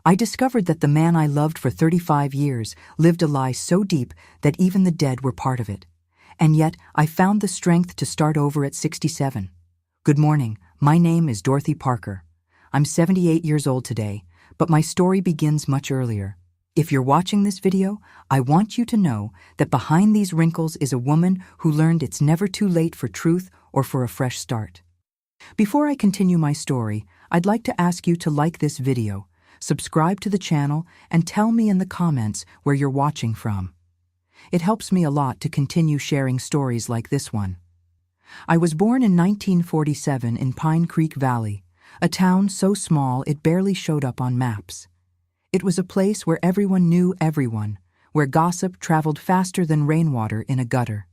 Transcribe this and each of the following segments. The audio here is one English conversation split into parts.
I discovered that the man I loved for 35 years lived a lie so deep that even the dead were part of it. And yet, I found the strength to start over at 67. Good morning, my name is Dorothy Parker. I'm 78 years old today, but my story begins much earlier. If you're watching this video, I want you to know that behind these wrinkles is a woman who learned it's never too late for truth or for a fresh start. Before I continue my story, I'd like to ask you to like this video, subscribe to the channel, and tell me in the comments where you're watching from. It helps me a lot to continue sharing stories like this one. I was born in 1947 in Pine Creek Valley, a town so small it barely showed up on maps. It was a place where everyone knew everyone, where gossip traveled faster than rainwater in a gutter.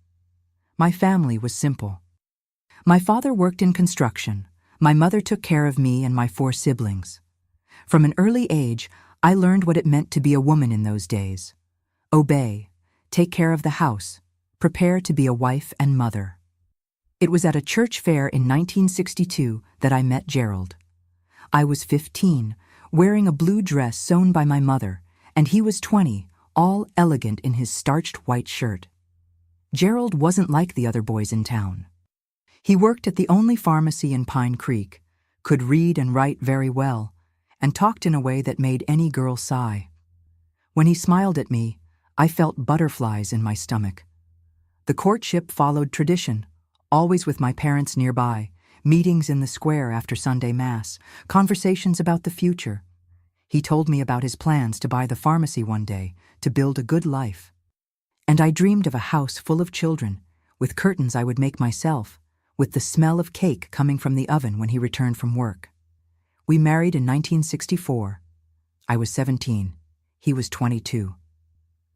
My family was simple. My father worked in construction. My mother took care of me and my 4 siblings. From an early age, I learned what it meant to be a woman in those days. Obey, take care of the house, prepare to be a wife and mother. It was at a church fair in 1962 that I met Gerald. I was 15, wearing a blue dress sewn by my mother, and he was 20, all elegant in his starched white shirt. Gerald wasn't like the other boys in town. He worked at the only pharmacy in Pine Creek, could read and write very well, and talked in a way that made any girl sigh. When he smiled at me, I felt butterflies in my stomach. The courtship followed tradition, always with my parents nearby, meetings in the square after Sunday Mass, conversations about the future. He told me about his plans to buy the pharmacy one day, to build a good life. And I dreamed of a house full of children, with curtains I would make myself, with the smell of cake coming from the oven when he returned from work. We married in 1964. I was 17. He was 22.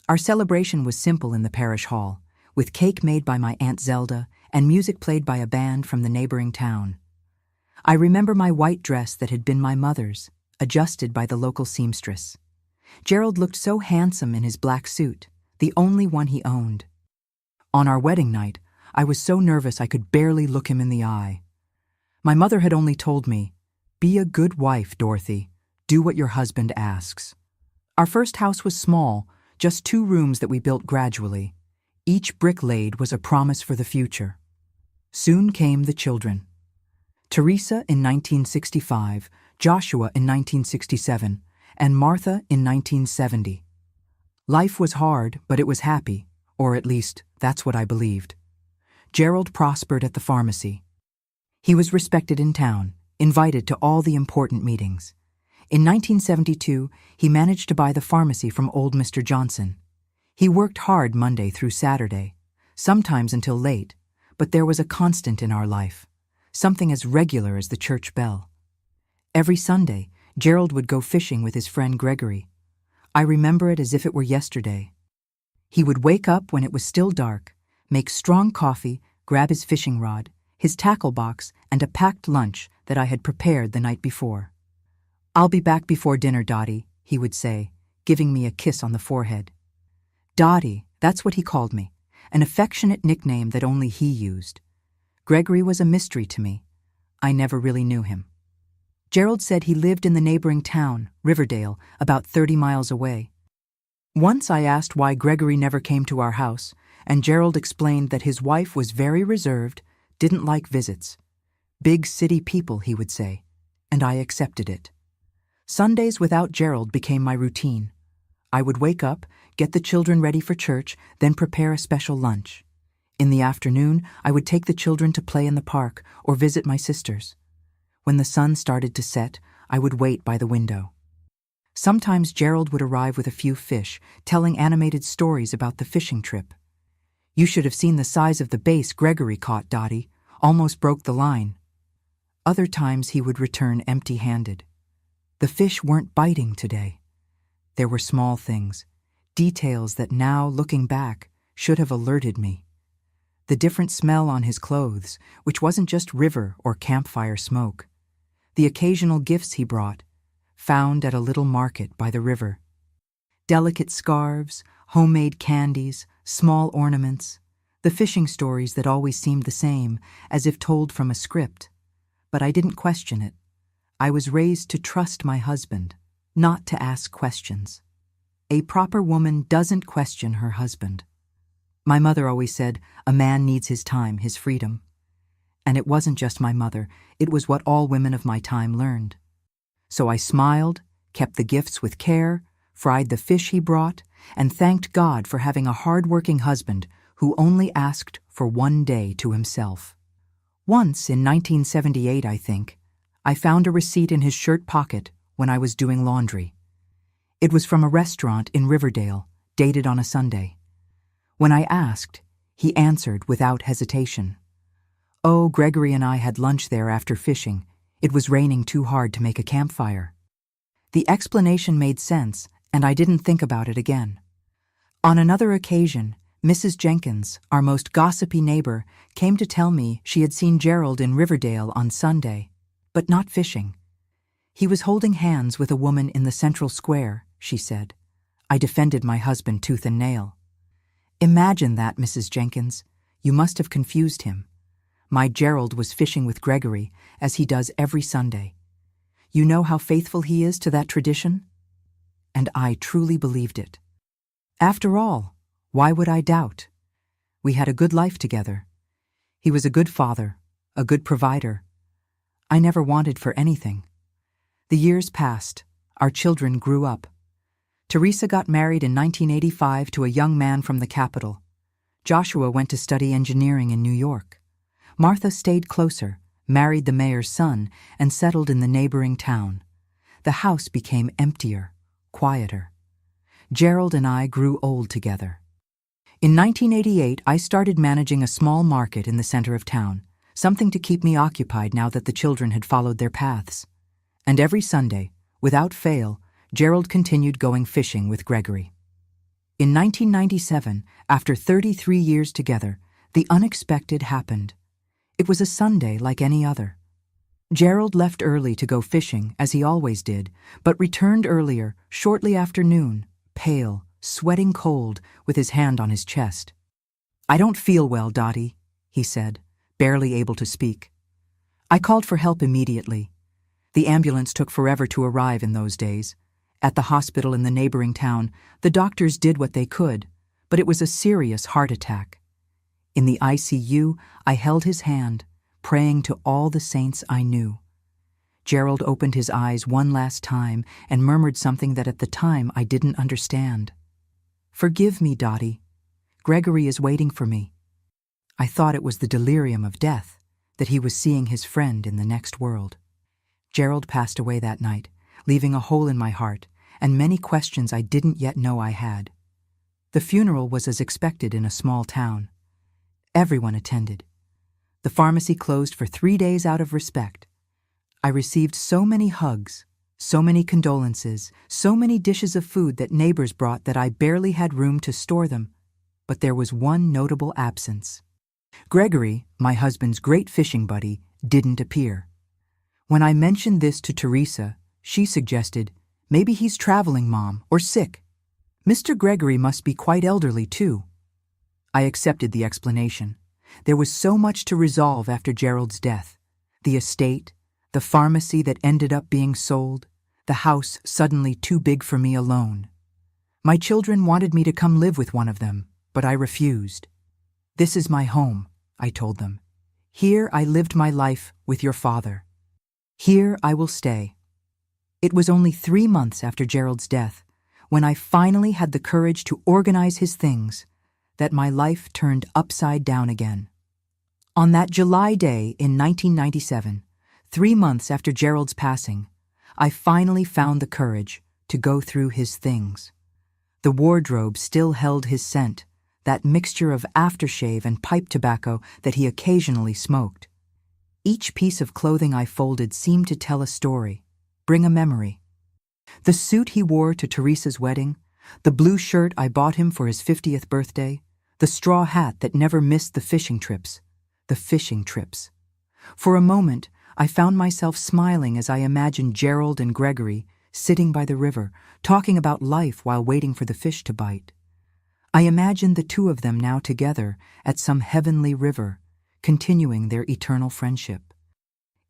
Our celebration was simple in the parish hall, with cake made by my Aunt Zelda and music played by a band from the neighboring town. I remember my white dress that had been my mother's, adjusted by the local seamstress. Gerald looked so handsome in his black suit, the only one he owned. On our wedding night, I was so nervous I could barely look him in the eye. My mother had only told me, "Be a good wife, Dorothy. Do what your husband asks." Our first house was small, just 2 rooms that we built gradually. Each brick laid was a promise for the future. Soon came the children. Teresa in 1965, Joshua in 1967, and Martha in 1970. Life was hard, but it was happy, or at least, that's what I believed. Gerald prospered at the pharmacy. He was respected in town, invited to all the important meetings. In 1972, he managed to buy the pharmacy from old Mr. Johnson. He worked hard Monday through Saturday, sometimes until late, but there was a constant in our life, something as regular as the church bell. Every Sunday, Gerald would go fishing with his friend Gregory. I remember it as if it were yesterday. He would wake up when it was still dark, make strong coffee, grab his fishing rod, his tackle box, and a packed lunch that I had prepared the night before. "I'll be back before dinner, Dottie," he would say, giving me a kiss on the forehead. Dottie, that's what he called me, an affectionate nickname that only he used. Gregory was a mystery to me. I never really knew him. Gerald said he lived in the neighboring town, Riverdale, about 30 miles away. Once I asked why Gregory never came to our house, and Gerald explained that his wife was very reserved, didn't like visits. Big city people, he would say, and I accepted it. Sundays without Gerald became my routine. I would wake up, get the children ready for church, then prepare a special lunch. In the afternoon, I would take the children to play in the park or visit my sisters. When the sun started to set, I would wait by the window. Sometimes Gerald would arrive with a few fish, telling animated stories about the fishing trip. "You should have seen the size of the bass Gregory caught, Dottie. Almost broke the line." Other times he would return empty-handed. The fish weren't biting today. There were small things, details that now, looking back, should have alerted me. The different smell on his clothes, which wasn't just river or campfire smoke. The occasional gifts he brought, found at a little market by the river. Delicate scarves, homemade candies, small ornaments, the fishing stories that always seemed the same, as if told from a script. But I didn't question it. I was raised to trust my husband. not to ask questions. A proper woman doesn't question her husband. My mother always said, a man needs his time, his freedom. And it wasn't just my mother, it was what all women of my time learned. So I smiled, kept the gifts with care, fried the fish he brought, and thanked God for having a hard-working husband who only asked for one day to himself. Once, in 1978, I think, I found a receipt in his shirt pocket when I was doing laundry. It was from a restaurant in Riverdale, dated on a Sunday. When I asked, he answered without hesitation. Oh, Gregory and I had lunch there after fishing. It was raining too hard to make a campfire. The explanation made sense, and I didn't think about it again. On another occasion, Mrs. Jenkins, our most gossipy neighbor, came to tell me she had seen Gerald in Riverdale on Sunday, but not fishing. He was holding hands with a woman in the central square, she said. I defended my husband tooth and nail. Imagine that, Mrs. Jenkins. You must have confused him. My Gerald was fishing with Gregory, as he does every Sunday. You know how faithful he is to that tradition? And I truly believed it. After all, why would I doubt? We had a good life together. He was a good father, a good provider. I never wanted for anything. The years passed. Our children grew up. Teresa got married in 1985 to a young man from the capital. Joshua went to study engineering in New York. Martha stayed closer, married the mayor's son, and settled in the neighboring town. The house became emptier, quieter. Gerald and I grew old together. In 1988, I started managing a small market in the center of town, something to keep me occupied now that the children had followed their paths. And every Sunday, without fail, Gerald continued going fishing with Gregory. In 1997, after 33 years together, the unexpected happened. It was a Sunday like any other. Gerald left early to go fishing, as he always did, but returned earlier, shortly after noon, pale, sweating cold, with his hand on his chest. I don't feel well, Dottie, he said, barely able to speak. I called for help immediately. The ambulance took forever to arrive in those days. At the hospital in the neighboring town, the doctors did what they could, but it was a serious heart attack. In the ICU, I held his hand, praying to all the saints I knew. Gerald opened his eyes one last time and murmured something that at the time I didn't understand. Forgive me, Dottie. Gregory is waiting for me. I thought it was the delirium of death, that he was seeing his friend in the next world. Gerald passed away that night, leaving a hole in my heart and many questions I didn't yet know I had. The funeral was as expected in a small town. Everyone attended. The pharmacy closed for 3 days out of respect. I received so many hugs, so many condolences, so many dishes of food that neighbors brought that I barely had room to store them. But there was one notable absence. Gregory, my husband's great fishing buddy, didn't appear. When I mentioned this to Teresa, she suggested, maybe he's traveling, Mom, or sick. Mr. Gregory must be quite elderly, too. I accepted the explanation. There was so much to resolve after Gerald's death. The estate, the pharmacy that ended up being sold, the house suddenly too big for me alone. My children wanted me to come live with one of them, but I refused. This is my home, I told them. Here I lived my life with your father. Here I will stay. It was only 3 months after Gerald's death, when I finally had the courage to organize his things, that my life turned upside down again. On that July day in 1997, 3 months after Gerald's passing, I finally found the courage to go through his things. The wardrobe still held his scent, that mixture of aftershave and pipe tobacco that he occasionally smoked. Each piece of clothing I folded seemed to tell a story, bring a memory. The suit he wore to Teresa's wedding, the blue shirt I bought him for his 50th birthday, the straw hat that never missed the fishing trips. For a moment, I found myself smiling as I imagined Gerald and Gregory sitting by the river, talking about life while waiting for the fish to bite. I imagined the two of them now together at some heavenly river, continuing their eternal friendship.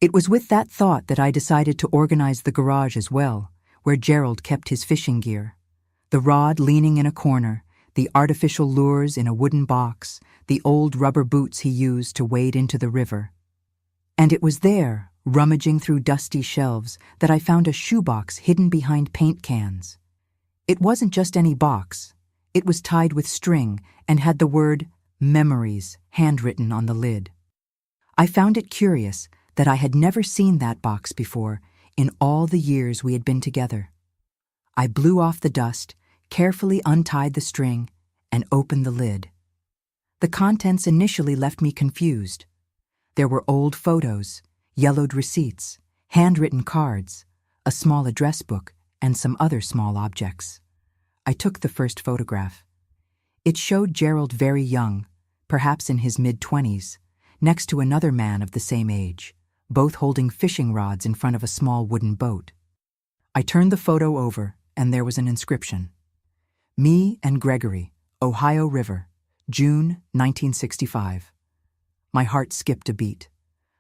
It was with that thought that I decided to organize the garage as well, where Gerald kept his fishing gear. The rod leaning in a corner, the artificial lures in a wooden box, the old rubber boots he used to wade into the river. And it was there, rummaging through dusty shelves, that I found a shoebox hidden behind paint cans. It wasn't just any box. It was tied with string and had the word "Memories" handwritten on the lid. I found it curious that I had never seen that box before in all the years we had been together. I blew off the dust, carefully untied the string, and opened the lid. The contents initially left me confused. There were old photos, yellowed receipts, handwritten cards, a small address book, and some other small objects. I took the first photograph. It showed Gerald very young, perhaps in his mid-20s, next to another man of the same age, both holding fishing rods in front of a small wooden boat. I turned the photo over, and there was an inscription. Me and Gregory, Ohio River, June 1965. My heart skipped a beat.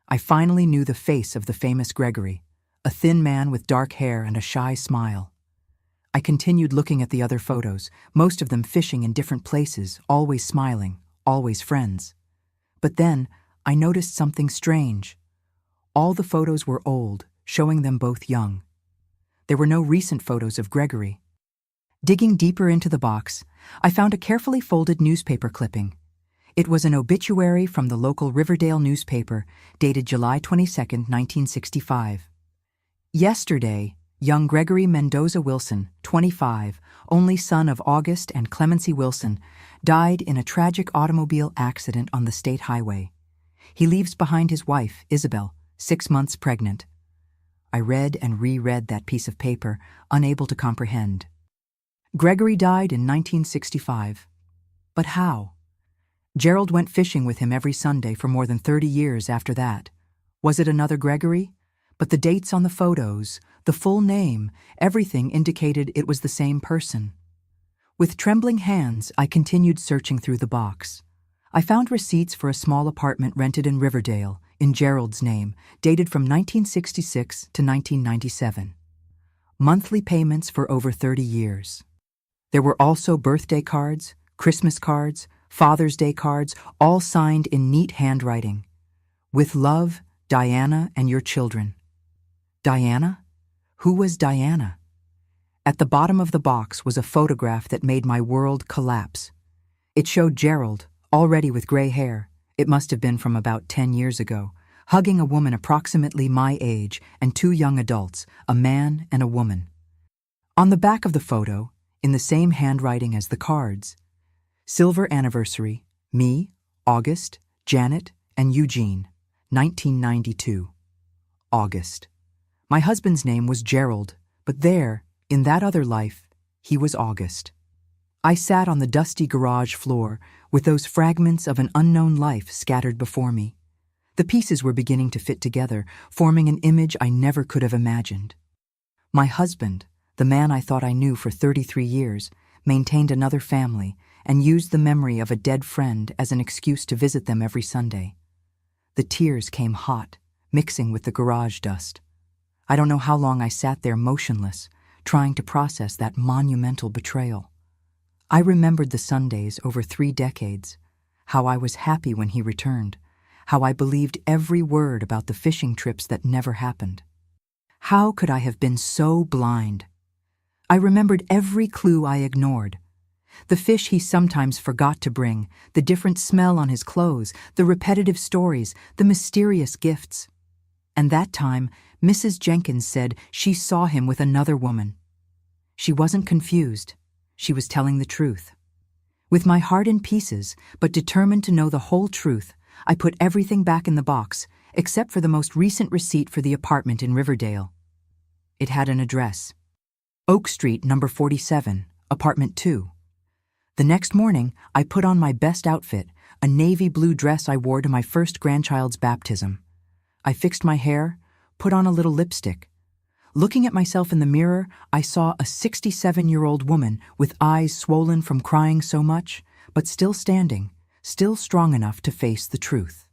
I finally knew the face of the famous Gregory, a thin man with dark hair and a shy smile. I continued looking at the other photos, most of them fishing in different places, always smiling, always friends. But then, I noticed something strange. All the photos were old, showing them both young. There were no recent photos of Gregory. Digging deeper into the box, I found a carefully folded newspaper clipping. It was an obituary from the local Riverdale newspaper, dated July 22, 1965. Yesterday, young Gregory Mendoza Wilson, 25, only son of August and Clemency Wilson, died in a tragic automobile accident on the state highway. He leaves behind his wife, Isabel, 6 months pregnant. I read and reread that piece of paper, unable to comprehend. Gregory died in 1965. But how? Gerald went fishing with him every Sunday for more than 30 years after that. Was it another Gregory? But the dates on the photos, the full name, everything indicated it was the same person. With trembling hands, I continued searching through the box. I found receipts for a small apartment rented in Riverdale, in Gerald's name, dated from 1966 to 1997. Monthly payments for over 30 years. There were also birthday cards, Christmas cards, Father's Day cards, all signed in neat handwriting. With love, Diana and your children. Diana? Who was Diana? At the bottom of the box was a photograph that made my world collapse. It showed Gerald, already with gray hair, it must have been from about 10 years ago, hugging a woman approximately my age and 2 young adults, a man and a woman. On the back of the photo, in the same handwriting as the cards, silver anniversary, me, August, Janet, and Eugene, 1992. August. My husband's name was Gerald, but there, in that other life, he was August. I sat on the dusty garage floor with those fragments of an unknown life scattered before me. The pieces were beginning to fit together, forming an image I never could have imagined. My husband, the man I thought I knew for 33 years, maintained another family and used the memory of a dead friend as an excuse to visit them every Sunday. The tears came hot, mixing with the garage dust. I don't know how long I sat there motionless, trying to process that monumental betrayal. I remembered the Sundays over 3 decades, how I was happy when he returned, how I believed every word about the fishing trips that never happened. How could I have been so blind? I remembered every clue I ignored. The fish he sometimes forgot to bring, the different smell on his clothes, the repetitive stories, the mysterious gifts. And that time, Mrs. Jenkins said she saw him with another woman. She wasn't confused. She was telling the truth. With my heart in pieces, but determined to know the whole truth, I put everything back in the box, except for the most recent receipt for the apartment in Riverdale. It had an address. Oak Street, number 47, apartment 2. The next morning, I put on my best outfit, a navy blue dress I wore to my first grandchild's baptism. I fixed my hair, put on a little lipstick. Looking at myself in the mirror, I saw a 67-year-old woman with eyes swollen from crying so much, but still standing, still strong enough to face the truth.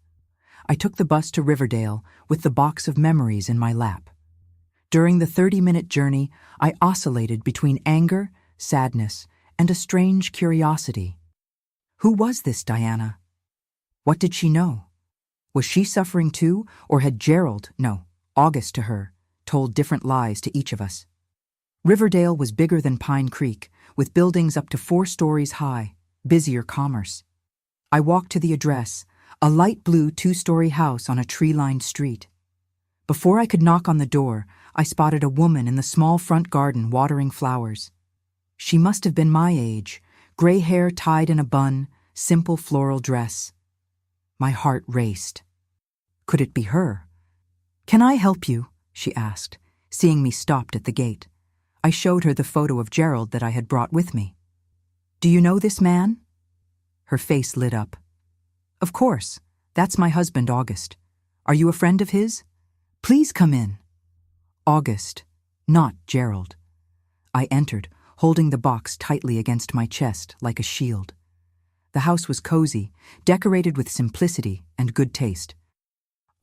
I took the bus to Riverdale with the box of memories in my lap. During the 30-minute journey, I oscillated between anger, sadness, and a strange curiosity. Who was this Diana? What did she know? Was she suffering too, or had Gerald, no, August to her, told different lies to each of us? Riverdale was bigger than Pine Creek, with buildings up to 4 stories high, busier commerce. I walked to the address, a light blue 2-story house on a tree-lined street. Before I could knock on the door, I spotted a woman in the small front garden watering flowers. She must have been my age, gray hair tied in a bun, simple floral dress. My heart raced. Could it be her? "Can I help you?" she asked, seeing me stopped at the gate. I showed her the photo of Gerald that I had brought with me. "Do you know this man?" Her face lit up. "Of course. That's my husband, August. Are you a friend of his? Please come in." August, not Gerald. I entered, holding the box tightly against my chest like a shield. The house was cozy, decorated with simplicity and good taste.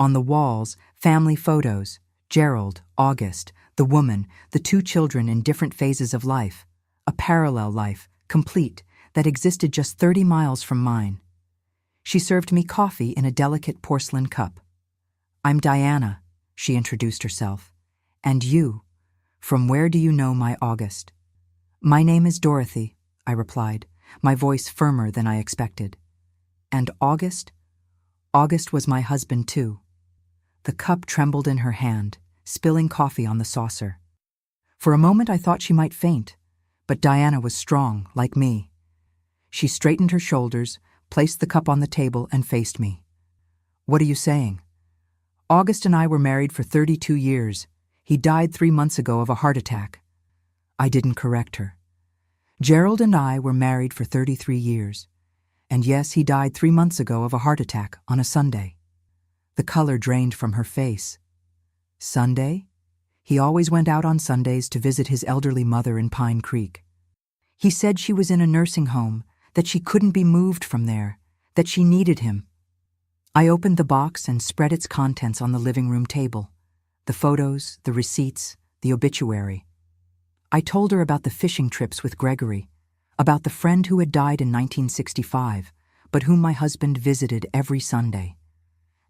On the walls, family photos, Gerald, August, the woman, the 2 children in different phases of life, a parallel life, complete, that existed just 30 miles from mine. She served me coffee in a delicate porcelain cup. "I'm Diana," she introduced herself. "And you? From where do you know my August?" "My name is Dorothy," I replied, my voice firmer than I expected. "And August?" "August was my husband, too." The cup trembled in her hand, spilling coffee on the saucer. For a moment I thought she might faint, but Diana was strong, like me. She straightened her shoulders, placed the cup on the table, and faced me. "What are you saying?" "August and I were married for 32 years. He died 3 months ago of a heart attack." I didn't correct her. "Gerald and I were married for 33 years. And yes, he died 3 months ago of a heart attack on a Sunday." The color drained from her face. "Sunday?" He always went out on Sundays to visit his elderly mother in Pine Creek. He said she was in a nursing home, that she couldn't be moved from there, that she needed him. I opened the box and spread its contents on the living room table. The photos, the receipts, the obituary. I told her about the fishing trips with Gregory, about the friend who had died in 1965, but whom my husband visited every Sunday.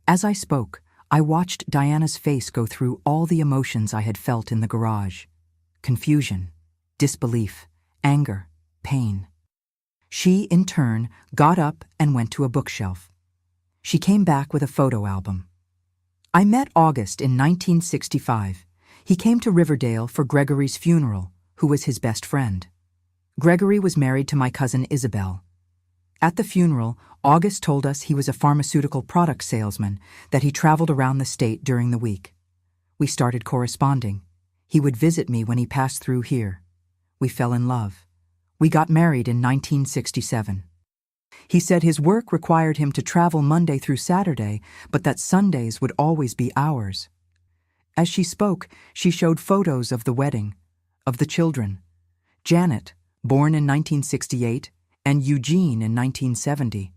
As I spoke, I watched Diana's face go through all the emotions I had felt in the garage. Confusion, disbelief, anger, pain. She, in turn, got up and went to a bookshelf. She came back with a photo album. "I met August in 1965. He came to Riverdale for Gregory's funeral, who was his best friend. Gregory was married to my cousin Isabel. At the funeral, August told us he was a pharmaceutical product salesman, that he traveled around the state during the week. We started corresponding. He would visit me when he passed through here. We fell in love. We got married in 1967. He said his work required him to travel Monday through Saturday, but that Sundays would always be ours." As she spoke, she showed photos of the wedding, of the children. Janet, born in 1968, and Eugene in 1970.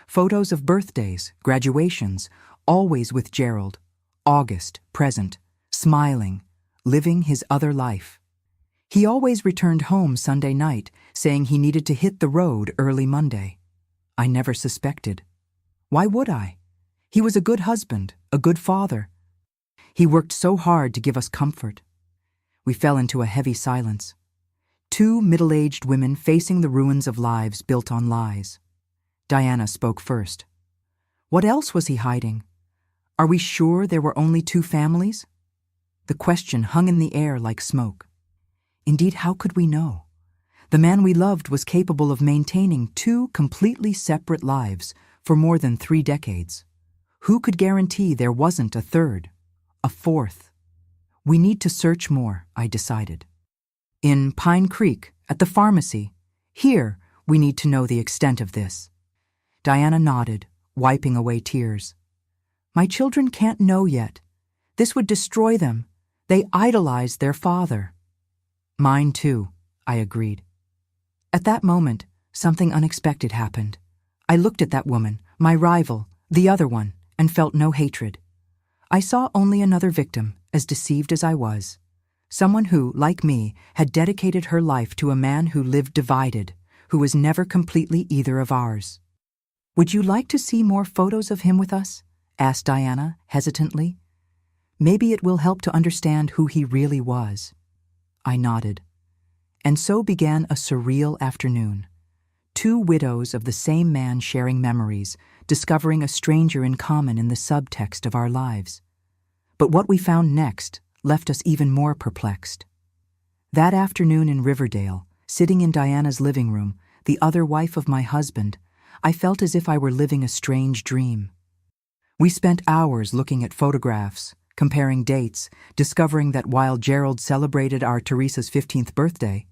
Photos of birthdays, graduations, always with Gerald. August, present, smiling, living his other life. He always returned home Sunday night, saying he needed to hit the road early Monday. I never suspected. Why would I? He was a good husband, a good father. He worked so hard to give us comfort. We fell into a heavy silence. 2 middle-aged women facing the ruins of lives built on lies. Diana spoke first. "What else was he hiding? Are we sure there were only 2 families?" The question hung in the air like smoke. Indeed, how could we know? The man we loved was capable of maintaining 2 completely separate lives for more than 3 decades. Who could guarantee there wasn't a third, a fourth? We need to search more, I decided. In Pine Creek, at the pharmacy, here we need to know the extent of this. Diana nodded, wiping away tears. "My children can't know yet. This would destroy them. They idolized their father." "Mine too," I agreed. At that moment, something unexpected happened. I looked at that woman, my rival, the other one, and felt no hatred. I saw only another victim, as deceived as I was. Someone who, like me, had dedicated her life to a man who lived divided, who was never completely either of ours. "Would you like to see more photos of him with us?" asked Diana, hesitantly. "Maybe it will help to understand who he really was." I nodded. And so began a surreal afternoon. Two widows of the same man sharing memories, discovering a stranger in common in the subtext of our lives. But what we found next left us even more perplexed. That afternoon in Riverdale, sitting in Diana's living room, the other wife of my husband, I felt as if I were living a strange dream. We spent hours looking at photographs, comparing dates, discovering that while Gerald celebrated our Teresa's 15th birthday,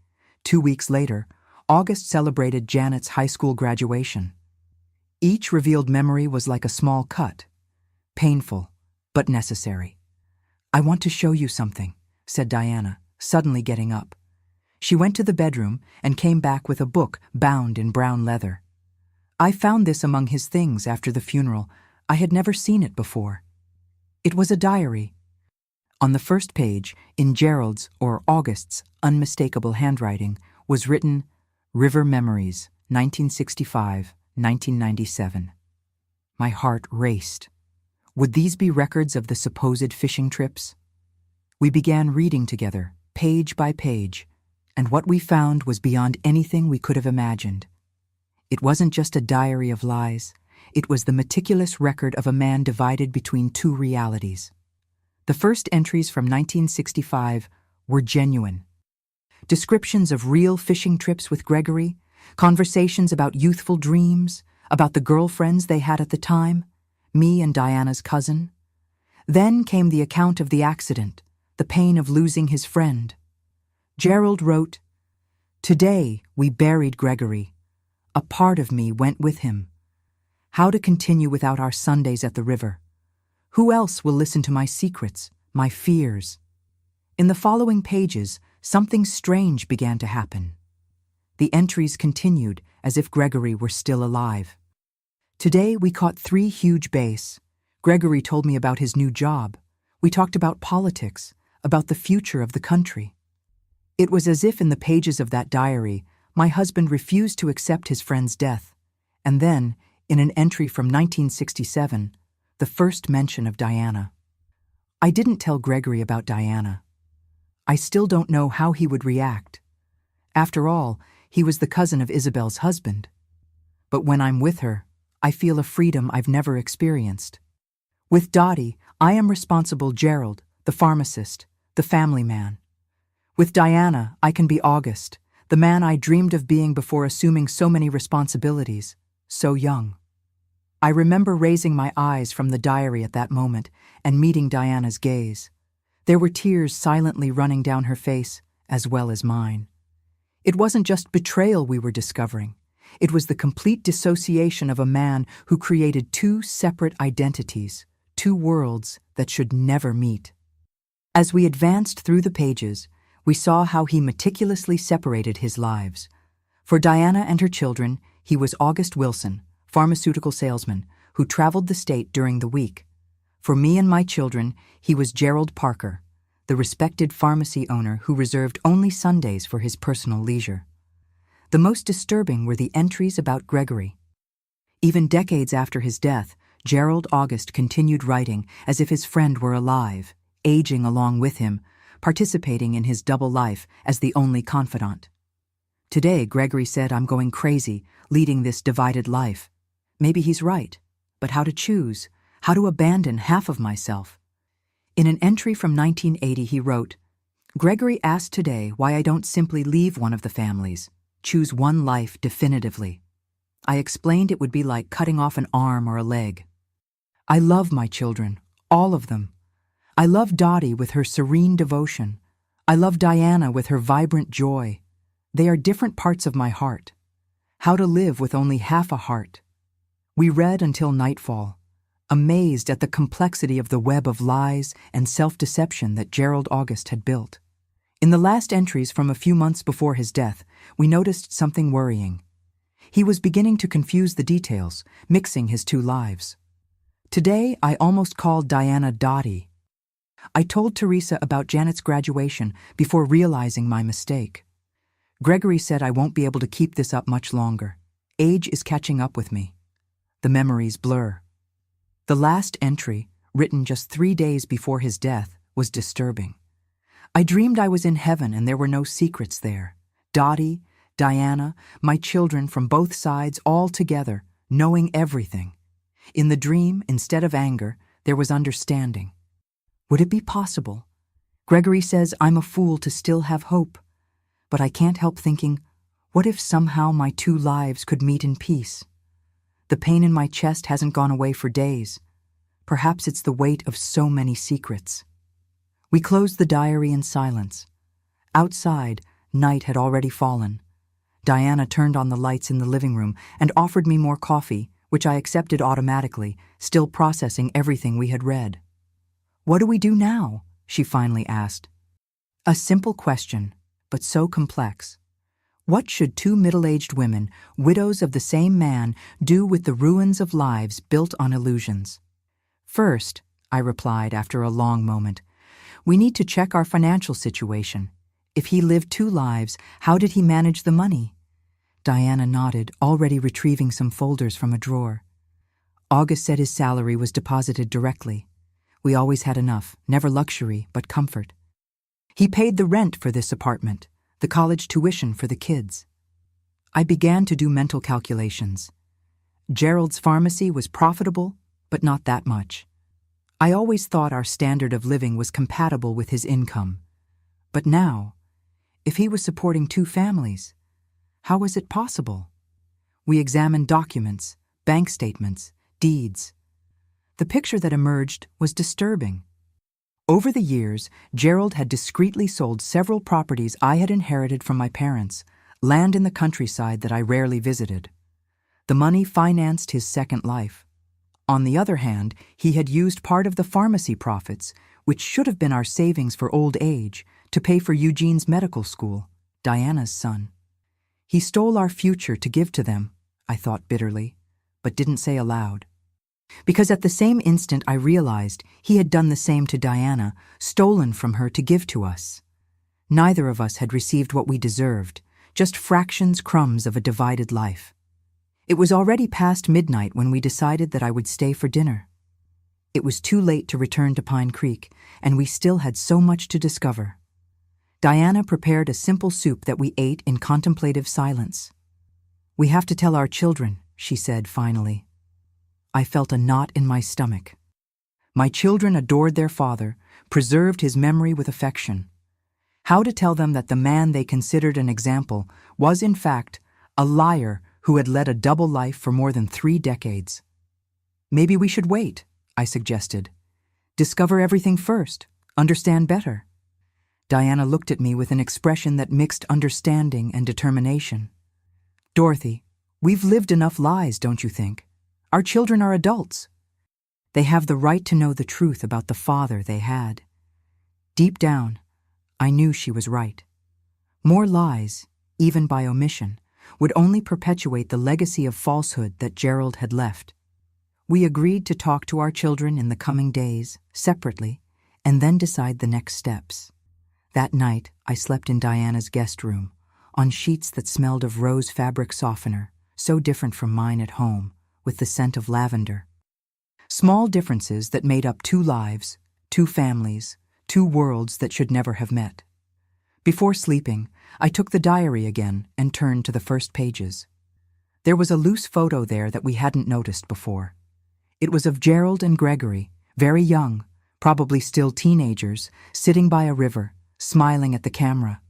2 weeks later, August celebrated Janet's high school graduation. Each revealed memory was like a small cut, painful, but necessary. "I want to show you something," said Diana, suddenly getting up. She went to the bedroom and came back with a book bound in brown leather. I found this among his things after the funeral. I had never seen it before. It was a diary. On the first page, in Gerald's or August's unmistakable handwriting, was written, "River Memories, 1965-1997. My heart raced. Would these be records of the supposed fishing trips? We began reading together, page by page, and what we found was beyond anything we could have imagined. It wasn't just a diary of lies. It was the meticulous record of a man divided between two realities. The first entries from 1965 were genuine. Descriptions of real fishing trips with Gregory, conversations about youthful dreams, about the girlfriends they had at the time, me and Diana's cousin. Then came the account of the accident, the pain of losing his friend. Gerald wrote, "Today we buried Gregory. A part of me went with him. How to continue without our Sundays at the river? Who else will listen to my secrets, my fears?" In the following pages, something strange began to happen. The entries continued as if Gregory were still alive. "Today we caught 3 huge bass. Gregory told me about his new job. We talked about politics, about the future of the country." It was as if in the pages of that diary, my husband refused to accept his friend's death. And then, in an entry from 1967, the first mention of Diana. I didn't tell Gregory about Diana. I still don't know how he would react. After all, he was the cousin of Isabel's husband. But when I'm with her, I feel a freedom I've never experienced. With Dottie, I am responsible Gerald, the pharmacist, the family man. With Diana, I can be August, the man I dreamed of being before assuming so many responsibilities, so young. I remember raising my eyes from the diary at that moment and meeting Diana's gaze. There were tears silently running down her face, as well as mine. It wasn't just betrayal we were discovering. It was the complete dissociation of a man who created 2 separate identities, 2 worlds that should never meet. As we advanced through the pages, we saw how he meticulously separated his lives. For Diana and her children, he was August Wilson, pharmaceutical salesman, who traveled the state during the week. For me and my children, he was Gerald Parker, the respected pharmacy owner who reserved only Sundays for his personal leisure. The most disturbing were the entries about Gregory. Even decades after his death, Gerald August continued writing as if his friend were alive, aging along with him, participating in his double life as the only confidant. Today, Gregory said, "I'm going crazy, leading this divided life." Maybe he's right, but how to choose, how to abandon half of myself? In an entry from 1980, he wrote, "Gregory asked today why I don't simply leave one of the families, choose one life definitively. I explained it would be like cutting off an arm or a leg. I love my children, all of them. I love Dottie with her serene devotion. I love Diana with her vibrant joy. They are different parts of my heart. How to live with only half a heart." We read until nightfall, amazed at the complexity of the web of lies and self-deception that Gerald August had built. In the last entries from a few months before his death, we noticed something worrying. He was beginning to confuse the details, mixing his 2 lives. Today, I almost called Diana Dottie. I told Teresa about Janet's graduation before realizing my mistake. Gregory said I won't be able to keep this up much longer. Age is catching up with me. The memories blur. The last entry, written just 3 days before his death, was disturbing. I dreamed I was in heaven and there were no secrets there. Dottie, Diana, my children from both sides all together, knowing everything. In the dream, instead of anger, there was understanding. Would it be possible? Gregory says I'm a fool to still have hope. But I can't help thinking, what if somehow my 2 lives could meet in peace? The pain in my chest hasn't gone away for days. Perhaps it's the weight of so many secrets. We closed the diary in silence. Outside, night had already fallen. Diana turned on the lights in the living room and offered me more coffee, which I accepted automatically, still processing everything we had read. "What do we do now?" she finally asked. A simple question, but so complex. What should 2 middle-aged women, widows of the same man, do with the ruins of lives built on illusions? "First," I replied after a long moment, "we need to check our financial situation. If he lived 2 lives, how did he manage the money?" Diana nodded, already retrieving some folders from a drawer. August said his salary was deposited directly. We always had enough, never luxury, but comfort. He paid the rent for this apartment, the college tuition for the kids. I began to do mental calculations. Gerald's pharmacy was profitable, but not that much. I always thought our standard of living was compatible with his income. But now, if he was supporting 2 families, how was it possible? We examined documents, bank statements, deeds. The picture that emerged was disturbing. Over the years, Gerald had discreetly sold several properties I had inherited from my parents, land in the countryside that I rarely visited. The money financed his second life. On the other hand, he had used part of the pharmacy profits, which should have been our savings for old age, to pay for Eugene's medical school, Diana's son. He stole our future to give to them, I thought bitterly, but didn't say aloud. Because at the same instant I realized he had done the same to Diana, stolen from her to give to us. Neither of us had received what we deserved, just fractions, crumbs of a divided life. It was already past midnight when we decided that I would stay for dinner. It was too late to return to Pine Creek, and we still had so much to discover. Diana prepared a simple soup that we ate in contemplative silence. "We have to tell our children," she said finally. I felt a knot in my stomach. My children adored their father, preserved his memory with affection. How to tell them that the man they considered an example was, in fact, a liar who had led a double life for more than 3 decades? "Maybe we should wait," I suggested. "Discover everything first, understand better." Diana looked at me with an expression that mixed understanding and determination. "Dorothy, we've lived enough lies, don't you think? Our children are adults. They have the right to know the truth about the father they had." Deep down, I knew she was right. More lies, even by omission, would only perpetuate the legacy of falsehood that Gerald had left. We agreed to talk to our children in the coming days, separately, and then decide the next steps. That night, I slept in Diana's guest room, on sheets that smelled of rose fabric softener, so different from mine at home, with the scent of lavender. Small differences that made up 2 lives, 2 families, 2 worlds that should never have met. Before sleeping, I took the diary again and turned to the first pages. There was a loose photo there that we hadn't noticed before. It was of Gerald and Gregory, very young, probably still teenagers, sitting by a river, smiling at the camera.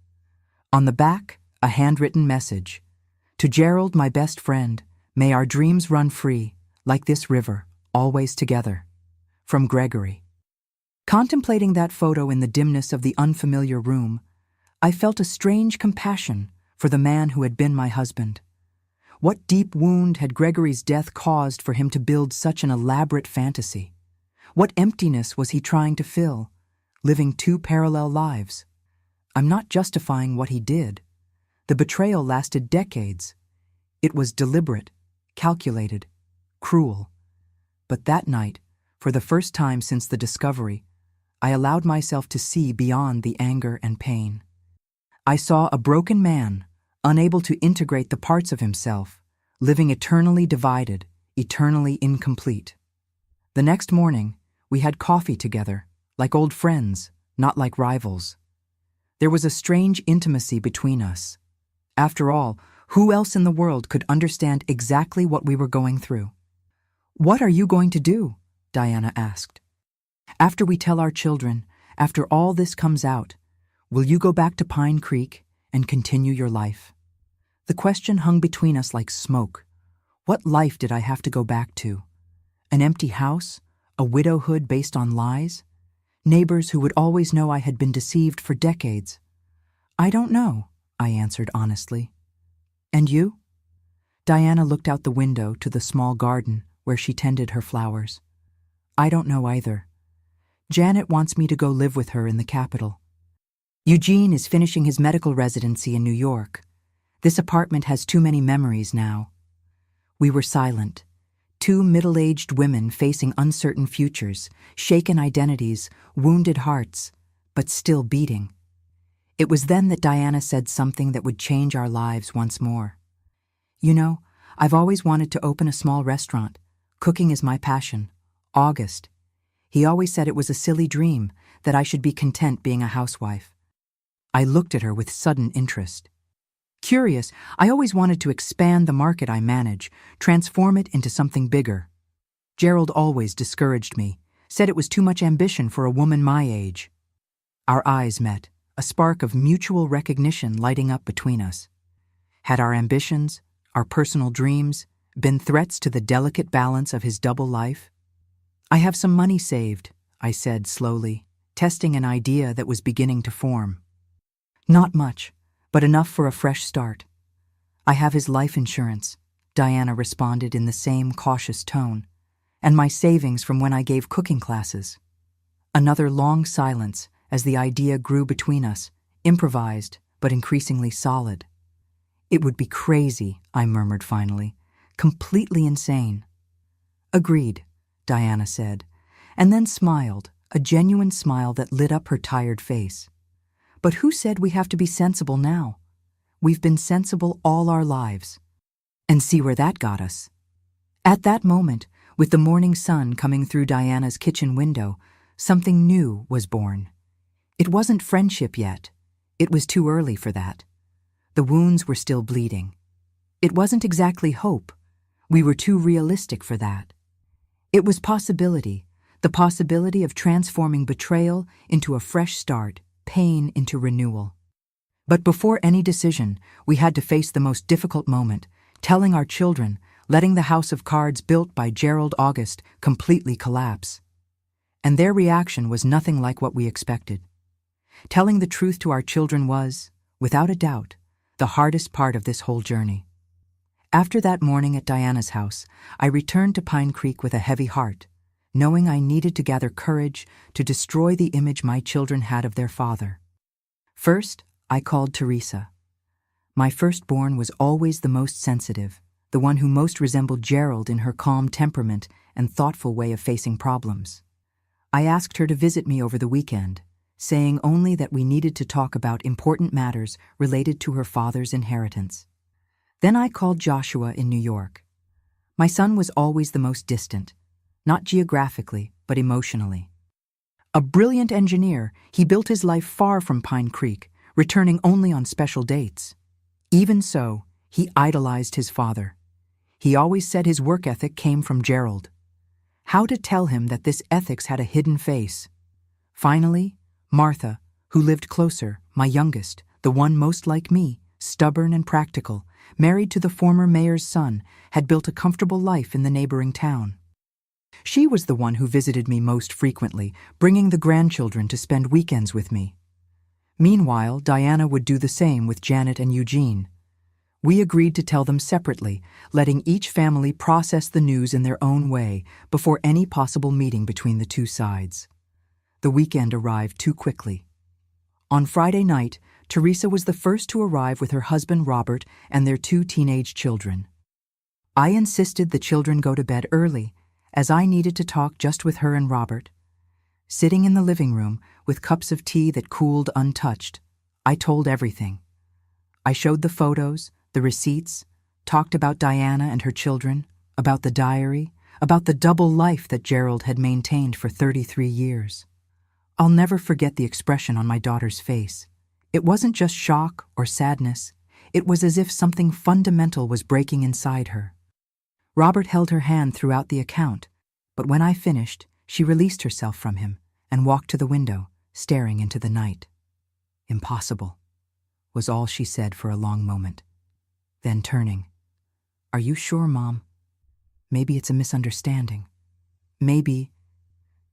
On the back, a handwritten message. "To Gerald, my best friend, may our dreams run free, like this river, always together." From Gregory. Contemplating that photo in the dimness of the unfamiliar room, I felt a strange compassion for the man who had been my husband. What deep wound had Gregory's death caused for him to build such an elaborate fantasy? What emptiness was he trying to fill, living 2 parallel lives? I'm not justifying what he did. The betrayal lasted decades. It was deliberate, calculated, cruel. But that night, for the first time since the discovery, I allowed myself to see beyond the anger and pain. I saw a broken man, unable to integrate the parts of himself, living eternally divided, eternally incomplete. The next morning, we had coffee together, like old friends, not like rivals. There was a strange intimacy between us. After all, who else in the world could understand exactly what we were going through? "What are you going to do?" Diana asked. "After we tell our children, after all this comes out, will you go back to Pine Creek and continue your life?" The question hung between us like smoke. What life did I have to go back to? An empty house? A widowhood based on lies? Neighbors who would always know I had been deceived for decades? "I don't know," I answered honestly. "And you?" Diana looked out the window to the small garden where she tended her flowers. "I don't know either. Janet wants me to go live with her in the capital. Eugene is finishing his medical residency in New York. This apartment has too many memories now." We were silent. Two middle-aged women facing uncertain futures, shaken identities, wounded hearts, but still beating. It was then that Diana said something that would change our lives once more. "You know, I've always wanted to open a small restaurant. Cooking is my passion. August. He always said it was a silly dream, that I should be content being a housewife." I looked at her with sudden interest. Curious, I always wanted to expand the market I manage, transform it into something bigger. Gerald always discouraged me, said it was too much ambition for a woman my age. Our eyes met, a spark of mutual recognition lighting up between us. Had our ambitions, our personal dreams, been threats to the delicate balance of his double life? "I have some money saved," I said slowly, testing an idea that was beginning to form. "Not much, but enough for a fresh start." "I have his life insurance," Diana responded in the same cautious tone, "and my savings from when I gave cooking classes." Another long silence as the idea grew between us, improvised but increasingly solid. "It would be crazy," I murmured finally, "completely insane." "Agreed," Diana said, and then smiled, a genuine smile that lit up her tired face. "But who said we have to be sensible now? We've been sensible all our lives. And see where that got us." At that moment, with the morning sun coming through Diana's kitchen window, something new was born. It wasn't friendship yet. It was too early for that. The wounds were still bleeding. It wasn't exactly hope. We were too realistic for that. It was possibility, the possibility of transforming betrayal into a fresh start, pain into renewal. But before any decision, we had to face the most difficult moment, telling our children, letting the house of cards built by Gerald August completely collapse. And their reaction was nothing like what we expected. Telling the truth to our children was, without a doubt, the hardest part of this whole journey. After that morning at Diana's house, I returned to Pine Creek with a heavy heart, knowing I needed to gather courage to destroy the image my children had of their father. First, I called Teresa. My firstborn was always the most sensitive, the one who most resembled Gerald in her calm temperament and thoughtful way of facing problems. I asked her to visit me over the weekend, saying only that we needed to talk about important matters related to her father's inheritance. Then I called Joshua in New York. My son was always the most distant, not geographically, but emotionally. A brilliant engineer, he built his life far from Pine Creek, returning only on special dates. Even so, he idolized his father. He always said his work ethic came from Gerald. How to tell him that this ethics had a hidden face? Finally, Martha, who lived closer, my youngest, the one most like me, stubborn and practical, married to the former mayor's son, had built a comfortable life in the neighboring town. She was the one who visited me most frequently, bringing the grandchildren to spend weekends with me. Meanwhile, Diana would do the same with Janet and Eugene. We agreed to tell them separately, letting each family process the news in their own way before any possible meeting between the two sides. The weekend arrived too quickly. On Friday night, Teresa was the first to arrive with her husband Robert and their two teenage children. I insisted the children go to bed early, as I needed to talk just with her and Robert. Sitting in the living room with cups of tea that cooled untouched, I told everything. I showed the photos, the receipts, talked about Diana and her children, about the diary, about the double life that Gerald had maintained for 33 years. I'll never forget the expression on my daughter's face. It wasn't just shock or sadness. It was as if something fundamental was breaking inside her. Robert held her hand throughout the account, but when I finished, she released herself from him and walked to the window, staring into the night. "Impossible," was all she said for a long moment. Then turning, "Are you sure, Mom? Maybe it's a misunderstanding. Maybe."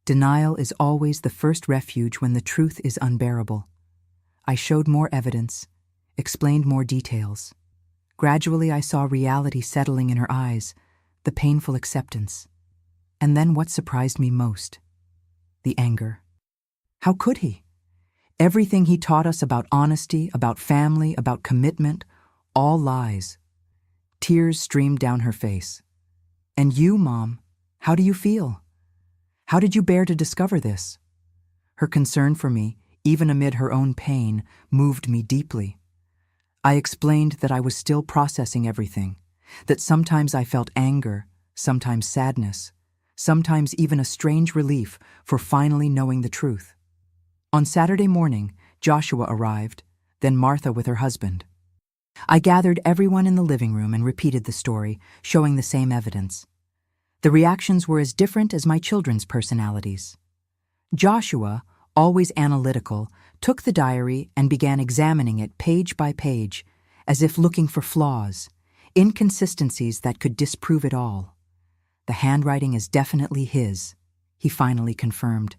Denial is always the first refuge when the truth is unbearable. I showed more evidence, explained more details. Gradually I saw reality settling in her eyes, the painful acceptance. And then what surprised me most? The anger. How could he? Everything he taught us about honesty, about family, about commitment, all lies. Tears streamed down her face. "And you, Mom, how do you feel? How did you bear to discover this?" Her concern for me, even amid her own pain, moved me deeply. I explained that I was still processing everything, that sometimes I felt anger, sometimes sadness, sometimes even a strange relief for finally knowing the truth. On Saturday morning, Joshua arrived, then Martha with her husband. I gathered everyone in the living room and repeated the story, showing the same evidence. The reactions were as different as my children's personalities. Joshua, always analytical, took the diary and began examining it page by page, as if looking for flaws, inconsistencies that could disprove it all. "The handwriting is definitely his," he finally confirmed,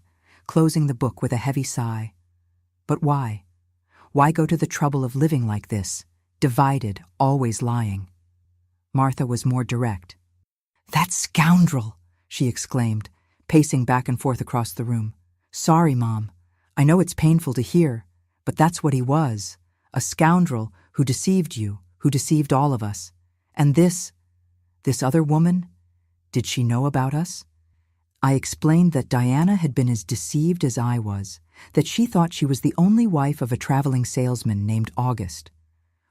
closing the book with a heavy sigh. But why? Why go to the trouble of living like this, divided, always lying? Martha was more direct. "That scoundrel!" she exclaimed, pacing back and forth across the room. "Sorry, Mom. I know it's painful to hear, but that's what he was. A scoundrel who deceived you, who deceived all of us. And this other woman? Did she know about us?" I explained that Diana had been as deceived as I was, that she thought she was the only wife of a traveling salesman named August.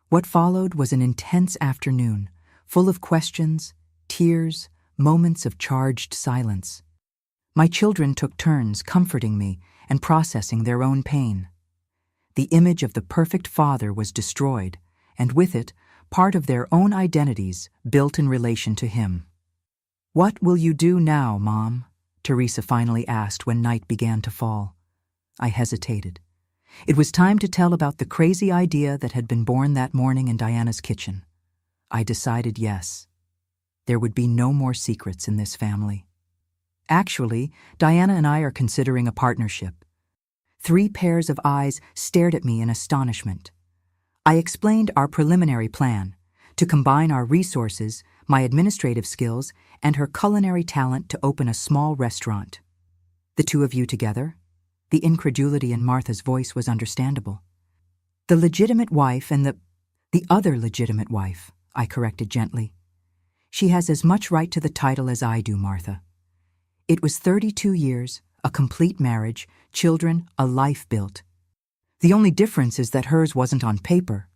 What followed was an intense afternoon, full of questions, tears, moments of charged silence. My children took turns comforting me and processing their own pain. The image of the perfect father was destroyed, and with it, part of their own identities built in relation to him. "What will you do now, Mom?" Teresa finally asked when night began to fall. I hesitated. It was time to tell about the crazy idea that had been born that morning in Diana's kitchen. I decided yes. There would be no more secrets in this family. Actually, Diana and I are considering a partnership. 3 pairs of eyes stared at me in astonishment. I explained our preliminary plan, to combine our resources, my administrative skills, and her culinary talent to open a small restaurant. "The two of you together?" The incredulity in Martha's voice was understandable. "The legitimate wife and the other legitimate wife," I corrected gently. "She has as much right to the title as I do, Martha. It was 32 years, a complete marriage, children, a life built. The only difference is that hers wasn't on paper."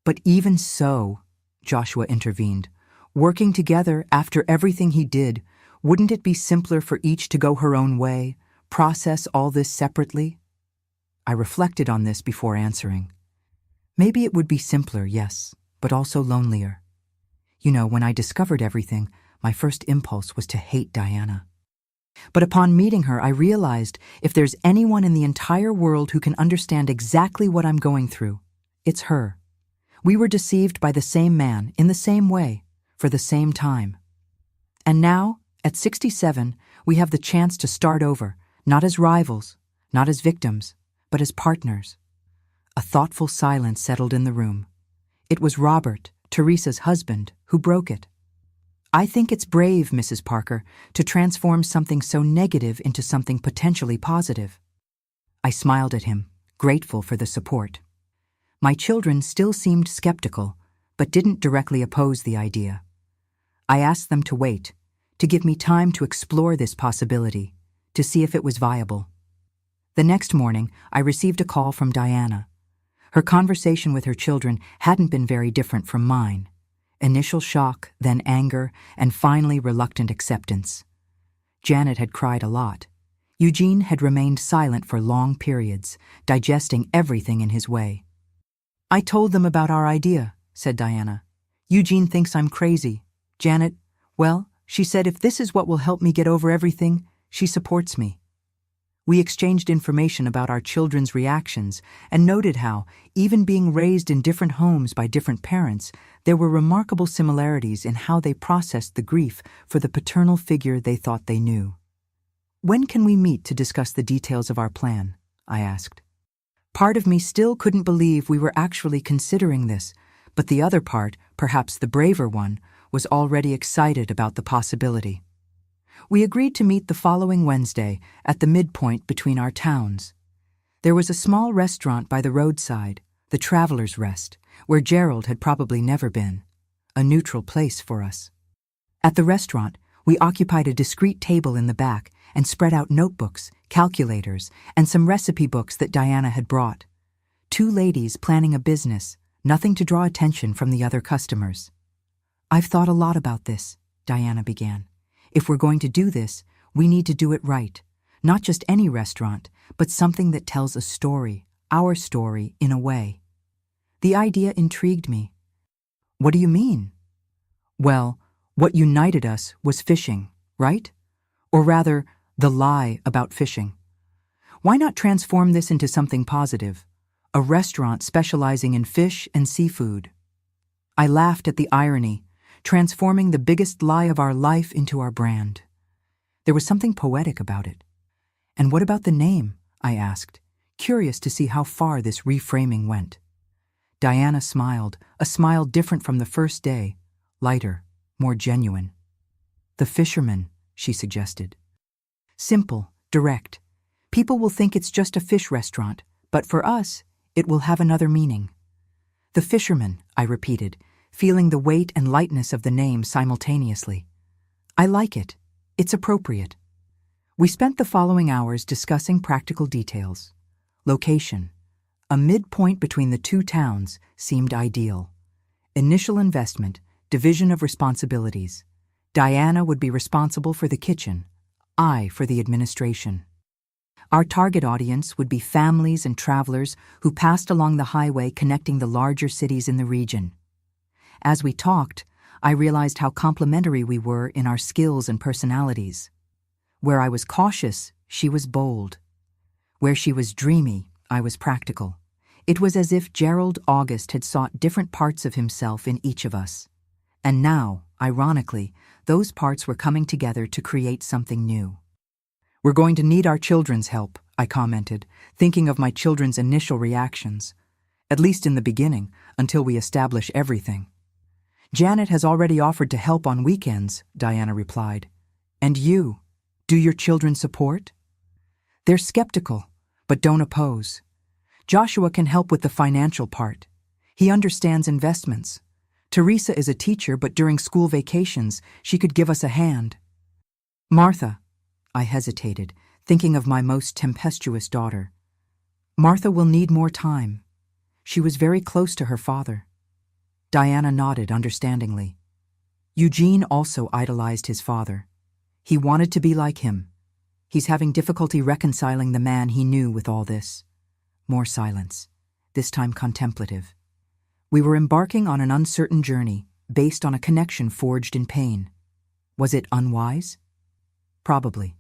"But even so," Joshua intervened, "working together after everything he did, wouldn't it be simpler for each to go her own way, process all this separately?" I reflected on this before answering. Maybe it would be simpler, yes, but also lonelier. You know, when I discovered everything, my first impulse was to hate Diana. But upon meeting her, I realized if there's anyone in the entire world who can understand exactly what I'm going through, it's her. We were deceived by the same man, in the same way, for the same time. And now, at 67, we have the chance to start over, not as rivals, not as victims, but as partners. A thoughtful silence settled in the room. It was Robert, Teresa's husband, who broke it. "I think it's brave, Mrs. Parker, to transform something so negative into something potentially positive." I smiled at him, grateful for the support. My children still seemed skeptical, but didn't directly oppose the idea. I asked them to wait, to give me time to explore this possibility, to see if it was viable. The next morning, I received a call from Diana. Her conversation with her children hadn't been very different from mine. Initial shock, then anger, and finally reluctant acceptance. Janet had cried a lot. Eugene had remained silent for long periods, digesting everything in his way. "I told them about our idea," said Diana. "Eugene thinks I'm crazy. Janet, well, she said if this is what will help me get over everything, she supports me." We exchanged information about our children's reactions and noted how, even being raised in different homes by different parents, there were remarkable similarities in how they processed the grief for the paternal figure they thought they knew. "When can we meet to discuss the details of our plan?" I asked. Part of me still couldn't believe we were actually considering this, but the other part, perhaps the braver one, was already excited about the possibility. We agreed to meet the following Wednesday at the midpoint between our towns. There was a small restaurant by the roadside, the Traveler's Rest, where Gerald had probably never been, a neutral place for us. At the restaurant, we occupied a discreet table in the back and spread out notebooks, calculators, and some recipe books that Diana had brought. Two ladies planning a business, nothing to draw attention from the other customers. "I've thought a lot about this," Diana began. "If we're going to do this, we need to do it right. Not just any restaurant, but something that tells a story, our story, in a way." The idea intrigued me. "What do you mean?" "Well, what united us was fishing, right? Or rather, the lie about fishing. Why not transform this into something positive? A restaurant specializing in fish and seafood." I laughed at the irony, transforming the biggest lie of our life into our brand. There was something poetic about it. "And what about the name?" I asked, curious to see how far this reframing went. Diana smiled, a smile different from the first day, lighter, more genuine. "The Fisherman," she suggested. "Simple, direct. People will think it's just a fish restaurant, but for us, it will have another meaning." "The Fisherman," I repeated, feeling the weight and lightness of the name simultaneously. "I like it. It's appropriate." We spent the following hours discussing practical details. Location. A midpoint between the two towns seemed ideal. Initial investment, division of responsibilities. Diana would be responsible for the kitchen, I for the administration. Our target audience would be families and travelers who passed along the highway connecting the larger cities in the region. As we talked, I realized how complementary we were in our skills and personalities. Where I was cautious, she was bold. Where she was dreamy, I was practical. It was as if Gerald August had sought different parts of himself in each of us. And now, ironically, those parts were coming together to create something new. "We're going to need our children's help," I commented, thinking of my children's initial reactions. "At least in the beginning, until we establish everything." "Janet has already offered to help on weekends," Diana replied. "And you? Do your children support?" "They're skeptical, but don't oppose. Joshua can help with the financial part. He understands investments. Teresa is a teacher, but during school vacations, she could give us a hand. Martha," I hesitated, thinking of my most tempestuous daughter. "Martha will need more time. She was very close to her father." Diana nodded understandingly. Eugene also idolized his father. He wanted to be like him. He's having difficulty reconciling the man he knew with all this. More silence, this time contemplative. We were embarking on an uncertain journey, based on a connection forged in pain. Was it unwise? Probably.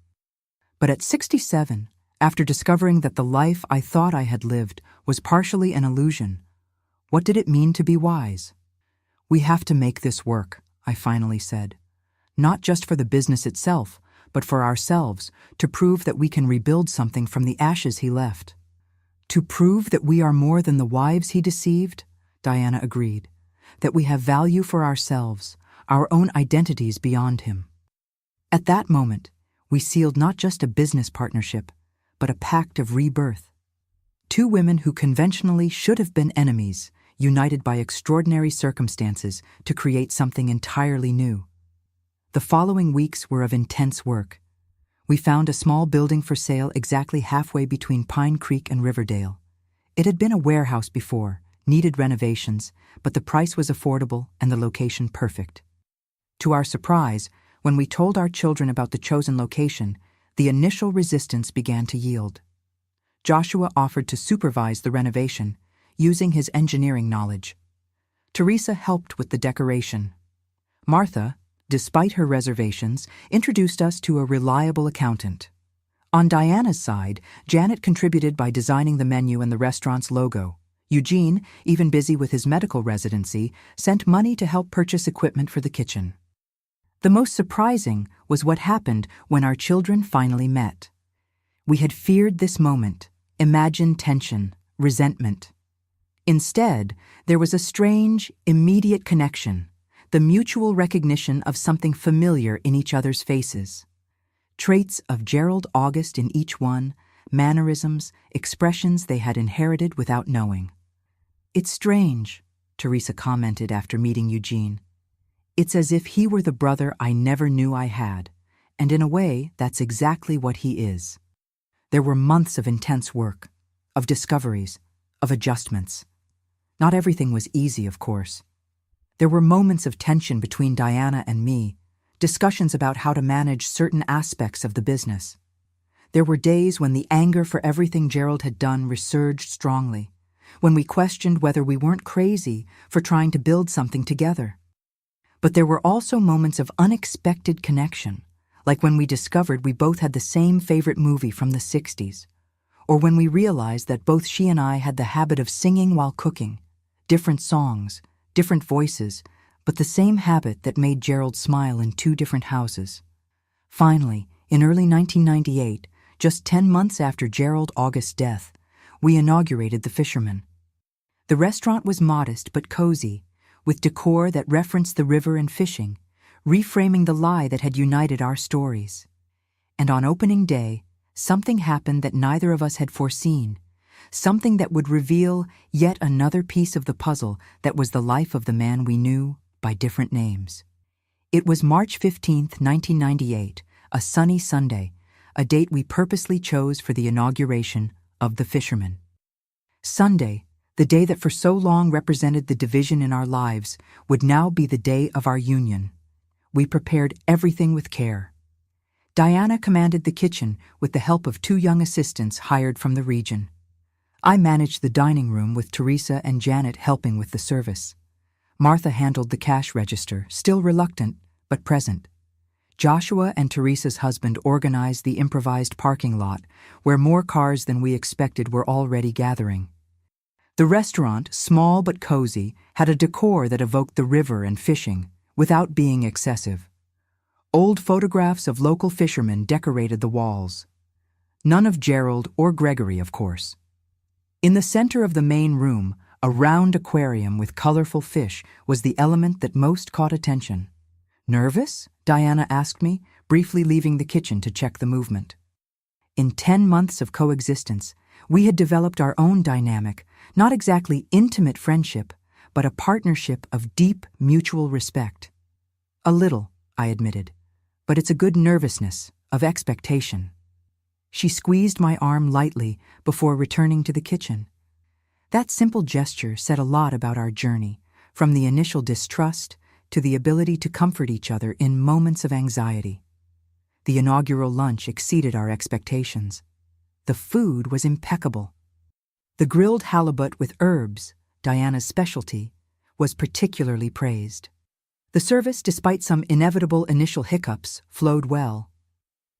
But at 67, after discovering that the life I thought I had lived was partially an illusion, what did it mean to be wise? "We have to make this work," I finally said. "Not just for the business itself, but for ourselves, to prove that we can rebuild something from the ashes he left." "To prove that we are more than the wives he deceived," Diana agreed. "That we have value for ourselves, our own identities beyond him." At that moment, we sealed not just a business partnership, but a pact of rebirth. Two women who conventionally should have been enemies, united by extraordinary circumstances to create something entirely new. The following weeks were of intense work. We found a small building for sale exactly halfway between Pine Creek and Riverdale. It had been a warehouse before, needed renovations, but the price was affordable and the location perfect. To our surprise, when we told our children about the chosen location, the initial resistance began to yield. Joshua offered to supervise the renovation, using his engineering knowledge. Teresa helped with the decoration. Martha, despite her reservations, introduced us to a reliable accountant. On Diana's side, Janet contributed by designing the menu and the restaurant's logo. Eugene, even busy with his medical residency, sent money to help purchase equipment for the kitchen. The most surprising was what happened when our children finally met. We had feared this moment, imagined tension, resentment. Instead, there was a strange, immediate connection, the mutual recognition of something familiar in each other's faces. Traits of Gerald August in each one, mannerisms, expressions they had inherited without knowing. "It's strange," Teresa commented after meeting Eugene. "It's as if he were the brother I never knew I had, and in a way, that's exactly what he is." There were months of intense work, of discoveries, of adjustments. Not everything was easy, of course. There were moments of tension between Diana and me, discussions about how to manage certain aspects of the business. There were days when the anger for everything Gerald had done resurged strongly, when we questioned whether we weren't crazy for trying to build something together. But there were also moments of unexpected connection, like when we discovered we both had the same favorite movie from the 60s, or when we realized that both she and I had the habit of singing while cooking, different songs, different voices, but the same habit that made Gerald smile in two different houses. Finally, in early 1998, just 10 months after Gerald August's death, we inaugurated the Fisherman. The restaurant was modest but cozy, with decor that referenced the river and fishing, reframing the lie that had united our stories. And on opening day, something happened that neither of us had foreseen, something that would reveal yet another piece of the puzzle that was the life of the man we knew by different names. It was March 15th, 1998, a sunny Sunday, a date we purposely chose for the inauguration of the Fisherman. Sunday, the day that for so long represented the division in our lives, would now be the day of our union. We prepared everything with care. Diana commanded the kitchen with the help of 2 young assistants hired from the region. I managed the dining room with Teresa and Janet helping with the service. Martha handled the cash register, still reluctant, but present. Joshua and Teresa's husband organized the improvised parking lot, where more cars than we expected were already gathering. The restaurant, small but cozy, had a decor that evoked the river and fishing, without being excessive. Old photographs of local fishermen decorated the walls. None of Gerald or Gregory, of course. In the center of the main room, a round aquarium with colorful fish was the element that most caught attention. "Nervous?" Diana asked me, briefly leaving the kitchen to check the movement. In 10 months of coexistence, we had developed our own dynamic, not exactly intimate friendship, but a partnership of deep mutual respect. "A little," I admitted, "but it's a good nervousness, of expectation." She squeezed my arm lightly before returning to the kitchen. That simple gesture said a lot about our journey, from the initial distrust to the ability to comfort each other in moments of anxiety. The inaugural lunch exceeded our expectations. The food was impeccable. The grilled halibut with herbs, Diana's specialty, was particularly praised. The service, despite some inevitable initial hiccups, flowed well.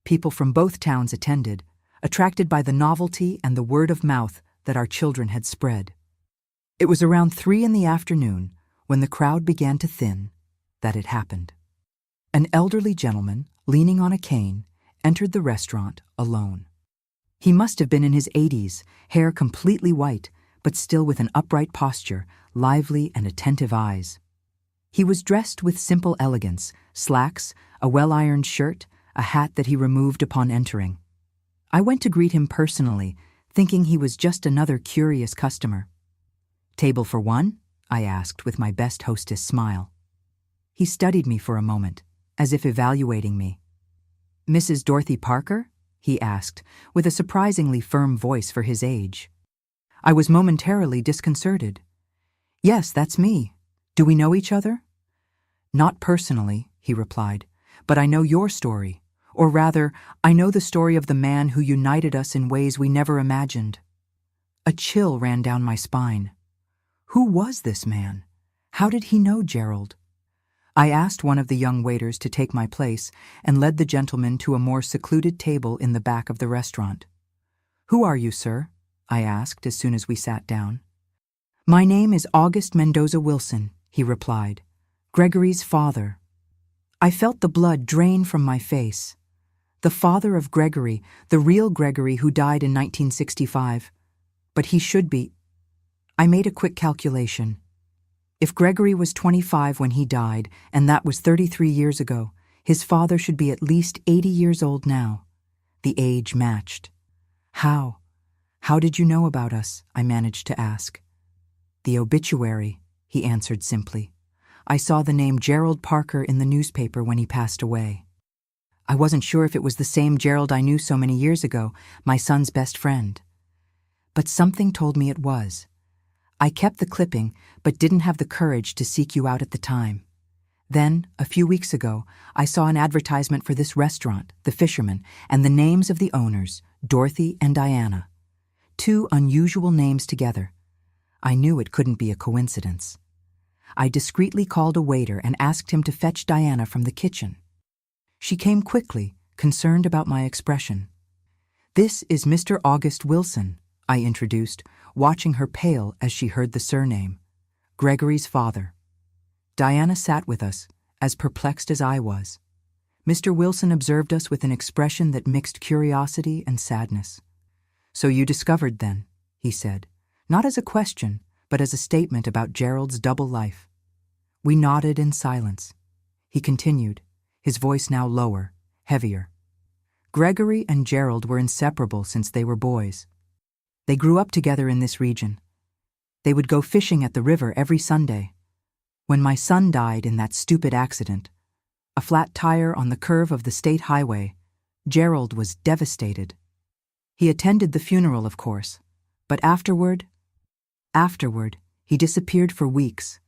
People from both towns attended, attracted by the novelty and the word of mouth that our children had spread. It was around 3 in the afternoon, when the crowd began to thin, that it happened. An elderly gentleman, leaning on a cane, entered the restaurant alone. He must have been in his 80s, hair completely white, but still with an upright posture, lively and attentive eyes. He was dressed with simple elegance, slacks, a well-ironed shirt, a hat that he removed upon entering. I went to greet him personally, thinking he was just another curious customer. "Table for one?" I asked with my best hostess smile. He studied me for a moment, as if evaluating me. Mrs. Dorothy Parker? He asked, with a surprisingly firm voice for his age. I was momentarily disconcerted. Yes, that's me. Do we know each other? Not personally, he replied, but I know your story. Or rather, I know the story of the man who united us in ways we never imagined. A chill ran down my spine. Who was this man? How did he know Gerald? I asked one of the young waiters to take my place and led the gentleman to a more secluded table in the back of the restaurant. Who are you, sir? I asked as soon as we sat down. My name is August Mendoza Wilson, he replied, Gregory's father. I felt the blood drain from my face. The father of Gregory, the real Gregory who died in 1965. But he should be. I made a quick calculation. If Gregory was 25 when he died, and that was 33 years ago, his father should be at least 80 years old now. The age matched. How? How did you know about us? I managed to ask. The obituary, he answered simply. I saw the name Gerald Parker in the newspaper when he passed away. I wasn't sure if it was the same Gerald I knew so many years ago, my son's best friend. But something told me it was. I kept the clipping, but didn't have the courage to seek you out at the time. Then, a few weeks ago, I saw an advertisement for this restaurant, The Fisherman, and the names of the owners, Dorothy and Diana. 2 unusual names together. I knew it couldn't be a coincidence. I discreetly called a waiter and asked him to fetch Diana from the kitchen. She came quickly, concerned about my expression. This is Mr. August Wilson, I introduced, watching her pale as she heard the surname. Gregory's father. Diana sat with us, as perplexed as I was. Mr. Wilson observed us with an expression that mixed curiosity and sadness. So you discovered then, he said, not as a question, but as a statement about Gerald's double life. We nodded in silence. He continued, his voice now lower, heavier. Gregory and Gerald were inseparable since they were boys. They grew up together in this region. They would go fishing at the river every Sunday. When my son died in that stupid accident, a flat tire on the curve of the state highway, Gerald was devastated. He attended the funeral, of course, but afterward, he disappeared for weeks.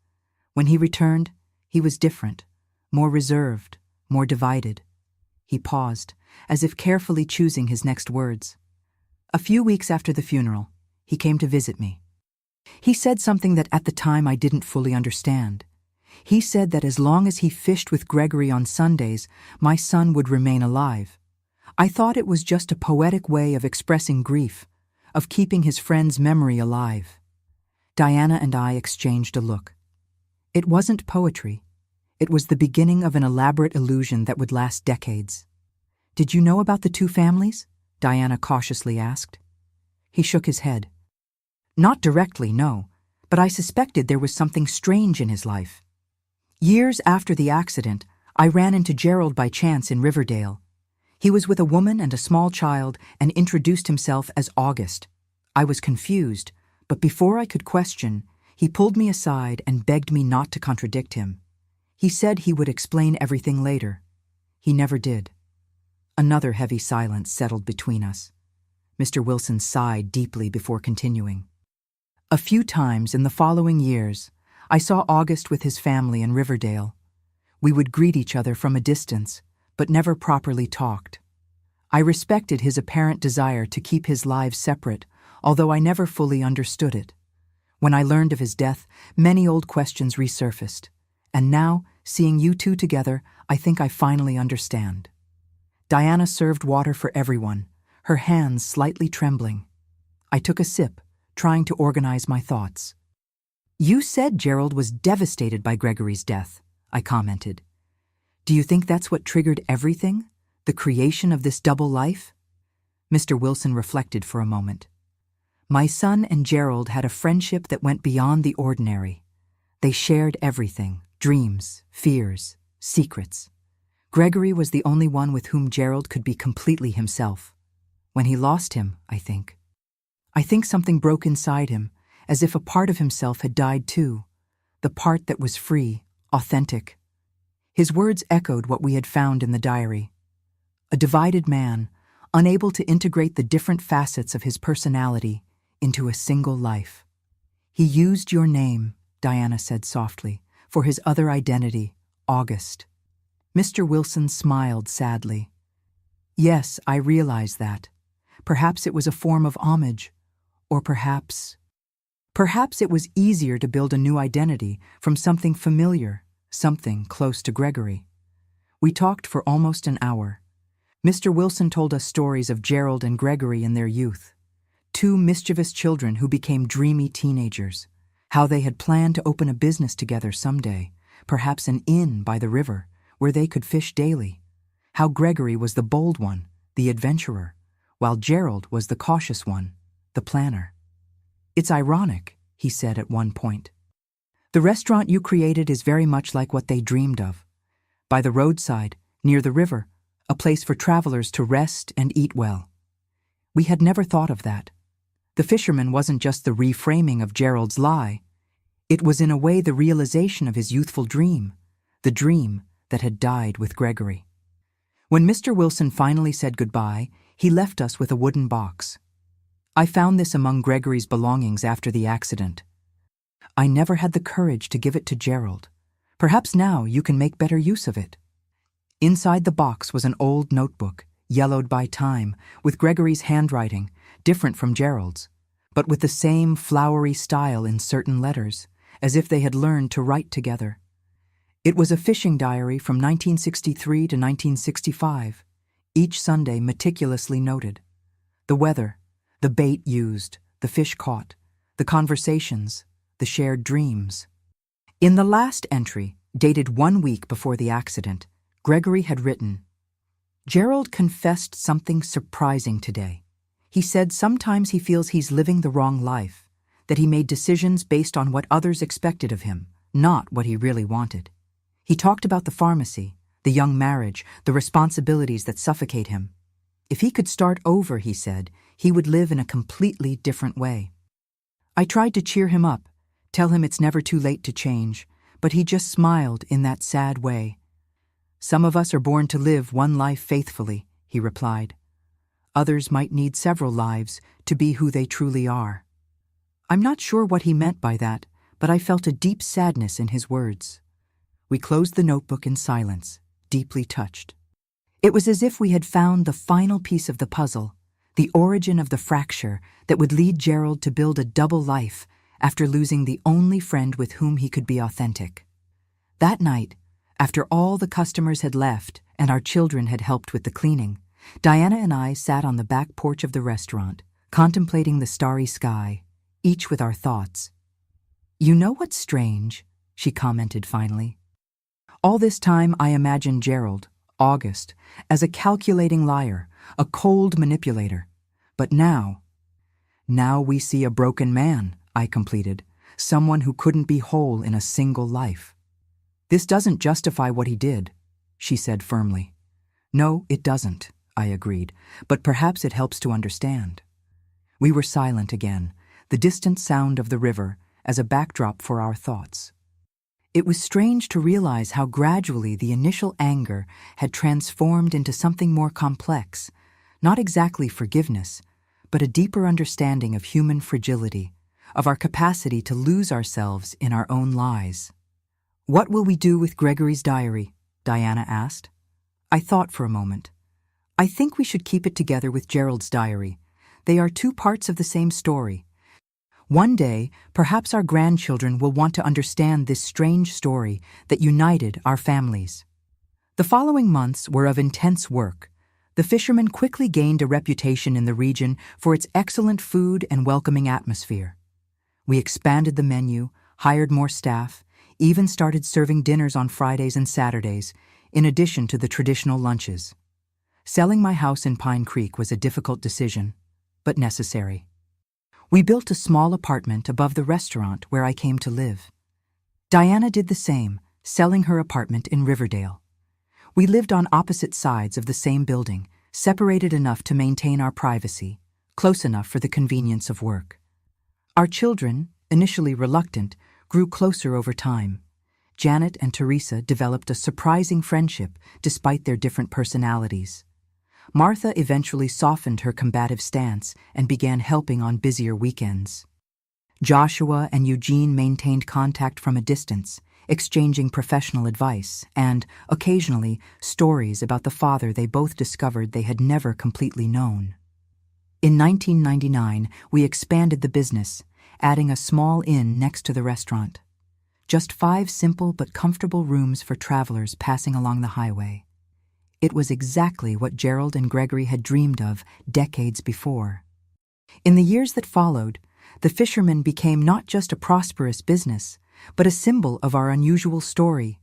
When he returned, he was different, more reserved, more divided. He paused, as if carefully choosing his next words. A few weeks after the funeral, he came to visit me. He said something that at the time I didn't fully understand. He said that as long as he fished with Gregory on Sundays, my son would remain alive. I thought it was just a poetic way of expressing grief, of keeping his friend's memory alive. Diana and I exchanged a look. It wasn't poetry. It was the beginning of an elaborate illusion that would last decades. Did you know about the 2 families? Diana cautiously asked. He shook his head. Not directly, no, but I suspected there was something strange in his life. Years after the accident, I ran into Gerald by chance in Riverdale. He was with a woman and a small child and introduced himself as August. I was confused, but before I could question, he pulled me aside and begged me not to contradict him. He said he would explain everything later. He never did. Another heavy silence settled between us. Mr. Wilson sighed deeply before continuing. A few times in the following years, I saw August with his family in Riverdale. We would greet each other from a distance, but never properly talked. I respected his apparent desire to keep his lives separate, although I never fully understood it. When I learned of his death, many old questions resurfaced. And now, seeing you 2 together, I think I finally understand. Diana served water for everyone, her hands slightly trembling. I took a sip, trying to organize my thoughts. You said Gerald was devastated by Gregory's death, I commented. Do you think that's what triggered everything? The creation of this double life? Mr. Wilson reflected for a moment. My son and Gerald had a friendship that went beyond the ordinary. They shared everything, dreams, fears, secrets. Gregory was the only one with whom Gerald could be completely himself. When he lost him, I think something broke inside him, as if a part of himself had died too, the part that was free, authentic. His words echoed what we had found in the diary. A divided man, unable to integrate the different facets of his personality into a single life. He used your name, Diana said softly, for his other identity, August. Mr. Wilson smiled sadly. Yes, I realize that. Perhaps it was a form of homage, or perhaps it was easier to build a new identity from something familiar, something close to Gregory. We talked for almost an hour. Mr. Wilson told us stories of Gerald and Gregory in their youth, two mischievous children who became dreamy teenagers, how they had planned to open a business together someday, perhaps an inn by the river, where they could fish daily, how Gregory was the bold one, the adventurer, while Gerald was the cautious one, the planner. It's ironic, he said at one point. The restaurant you created is very much like what they dreamed of. By the roadside, near the river, a place for travelers to rest and eat well. We had never thought of that. The fisherman wasn't just the reframing of Gerald's lie. It was in a way the realization of his youthful dream, the dream that had died with Gregory. When Mr. Wilson finally said goodbye, he left us with a wooden box. I found this among Gregory's belongings after the accident. I never had the courage to give it to Gerald. Perhaps now you can make better use of it. Inside the box was an old notebook, yellowed by time, with Gregory's handwriting, different from Gerald's, but with the same flowery style in certain letters, as if they had learned to write together. It was a fishing diary from 1963 to 1965, each Sunday meticulously noted. The weather, the bait used, the fish caught, the conversations, the shared dreams. In the last entry, dated 1 week before the accident, Gregory had written, Gerald confessed something surprising today. He said sometimes he feels he's living the wrong life, that he made decisions based on what others expected of him, not what he really wanted. He talked about the pharmacy, the young marriage, the responsibilities that suffocate him. If he could start over, he said, he would live in a completely different way. I tried to cheer him up, tell him it's never too late to change, but he just smiled in that sad way. Some of us are born to live one life faithfully, he replied. Others might need several lives to be who they truly are. I'm not sure what he meant by that, but I felt a deep sadness in his words. We closed the notebook in silence, deeply touched. It was as if we had found the final piece of the puzzle, the origin of the fracture that would lead Gerald to build a double life after losing the only friend with whom he could be authentic. That night, after all the customers had left and our children had helped with the cleaning, Diana and I sat on the back porch of the restaurant, contemplating the starry sky, each with our thoughts. You know what's strange? She commented finally. All this time I imagined Gerald, August, as a calculating liar, a cold manipulator. But now we see a broken man, I completed, someone who couldn't be whole in a single life. This doesn't justify what he did, she said firmly. No, it doesn't, I agreed, but perhaps it helps to understand. We were silent again, the distant sound of the river as a backdrop for our thoughts. It was strange to realize how gradually the initial anger had transformed into something more complex, not exactly forgiveness, but a deeper understanding of human fragility, of our capacity to lose ourselves in our own lies. What will we do with Gregory's diary? Diana asked. I thought for a moment. I think we should keep it together with Gerald's diary. They are two parts of the same story. One day, perhaps our grandchildren will want to understand this strange story that united our families. The following months were of intense work. The fishermen quickly gained a reputation in the region for its excellent food and welcoming atmosphere. We expanded the menu, hired more staff, even started serving dinners on Fridays and Saturdays, in addition to the traditional lunches. Selling my house in Pine Creek was a difficult decision, but necessary. We built a small apartment above the restaurant where I came to live. Diana did the same, selling her apartment in Riverdale. We lived on opposite sides of the same building, separated enough to maintain our privacy, close enough for the convenience of work. Our children, initially reluctant, grew closer over time. Janet and Teresa developed a surprising friendship despite their different personalities. Martha eventually softened her combative stance and began helping on busier weekends. Joshua and Eugene maintained contact from a distance, exchanging professional advice and, occasionally, stories about the father they both discovered they had never completely known. In 1999, we expanded the business, adding a small inn next to the restaurant. Just 5 simple but comfortable rooms for travelers passing along the highway. It was exactly what Gerald and Gregory had dreamed of decades before. In the years that followed, the Fisherman became not just a prosperous business, but a symbol of our unusual story.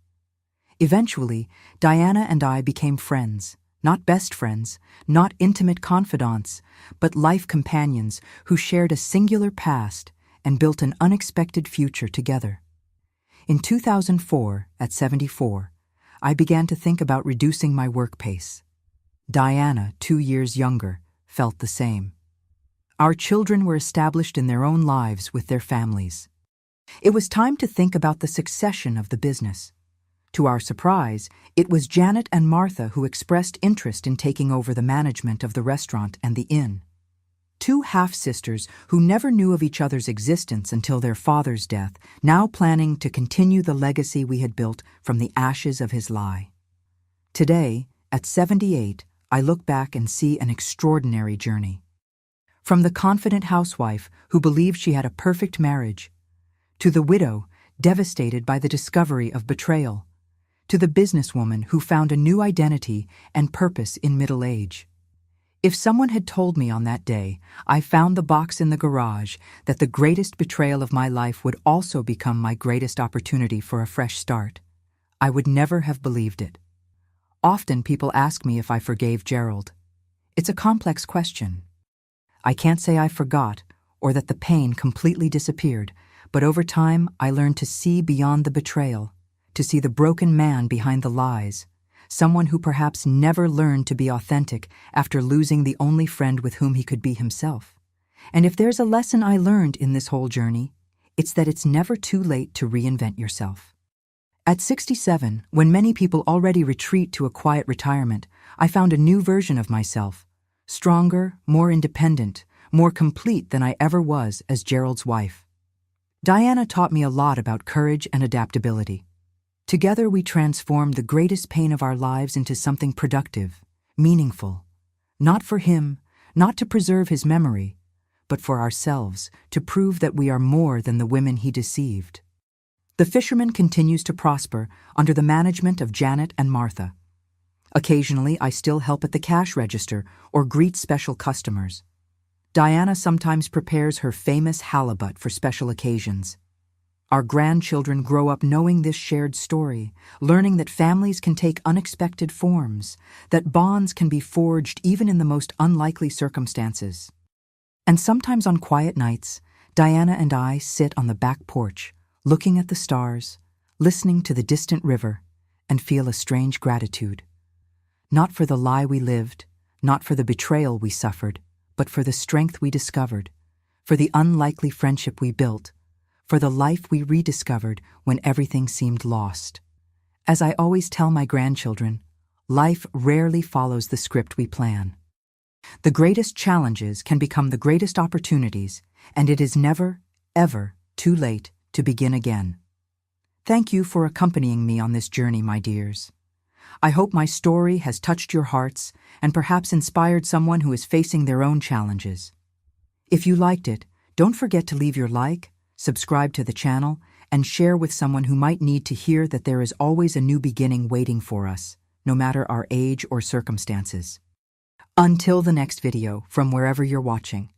Eventually, Diana and I became friends, not best friends, not intimate confidants, but life companions who shared a singular past and built an unexpected future together. In 2004, at 74, I began to think about reducing my work pace. Diana, 2 years younger, felt the same. Our children were established in their own lives with their families. It was time to think about the succession of the business. To our surprise, it was Janet and Martha who expressed interest in taking over the management of the restaurant and the inn. 2 half-sisters who never knew of each other's existence until their father's death, now planning to continue the legacy we had built from the ashes of his lie. Today, at 78, I look back and see an extraordinary journey. From the confident housewife who believed she had a perfect marriage, to the widow devastated by the discovery of betrayal, to the businesswoman who found a new identity and purpose in middle age. If someone had told me on that day I found the box in the garage that the greatest betrayal of my life would also become my greatest opportunity for a fresh start, I would never have believed it. Often people ask me if I forgave Gerald. It's a complex question. I can't say I forgot or that the pain completely disappeared, but over time I learned to see beyond the betrayal, to see the broken man behind the lies, someone who perhaps never learned to be authentic after losing the only friend with whom he could be himself. And if there's a lesson I learned in this whole journey, it's that it's never too late to reinvent yourself. At 67, when many people already retreat to a quiet retirement, I found a new version of myself, stronger, more independent, more complete than I ever was as Gerald's wife. Diana taught me a lot about courage and adaptability. Together we transformed the greatest pain of our lives into something productive, meaningful. Not for him, not to preserve his memory, but for ourselves, to prove that we are more than the women he deceived. The Fisherman continues to prosper under the management of Janet and Martha. Occasionally, I still help at the cash register or greet special customers. Diana sometimes prepares her famous halibut for special occasions. Our grandchildren grow up knowing this shared story, learning that families can take unexpected forms, that bonds can be forged even in the most unlikely circumstances. And sometimes on quiet nights, Diana and I sit on the back porch, looking at the stars, listening to the distant river, and feel a strange gratitude. Not for the lie we lived, not for the betrayal we suffered, but for the strength we discovered, for the unlikely friendship we built, for the life we rediscovered when everything seemed lost. As I always tell my grandchildren, life rarely follows the script we plan. The greatest challenges can become the greatest opportunities, and it is never, ever too late to begin again. Thank you for accompanying me on this journey, my dears. I hope my story has touched your hearts and perhaps inspired someone who is facing their own challenges. If you liked it, don't forget to leave your like, subscribe to the channel, and share with someone who might need to hear that there is always a new beginning waiting for us, no matter our age or circumstances. Until the next video, from wherever you're watching.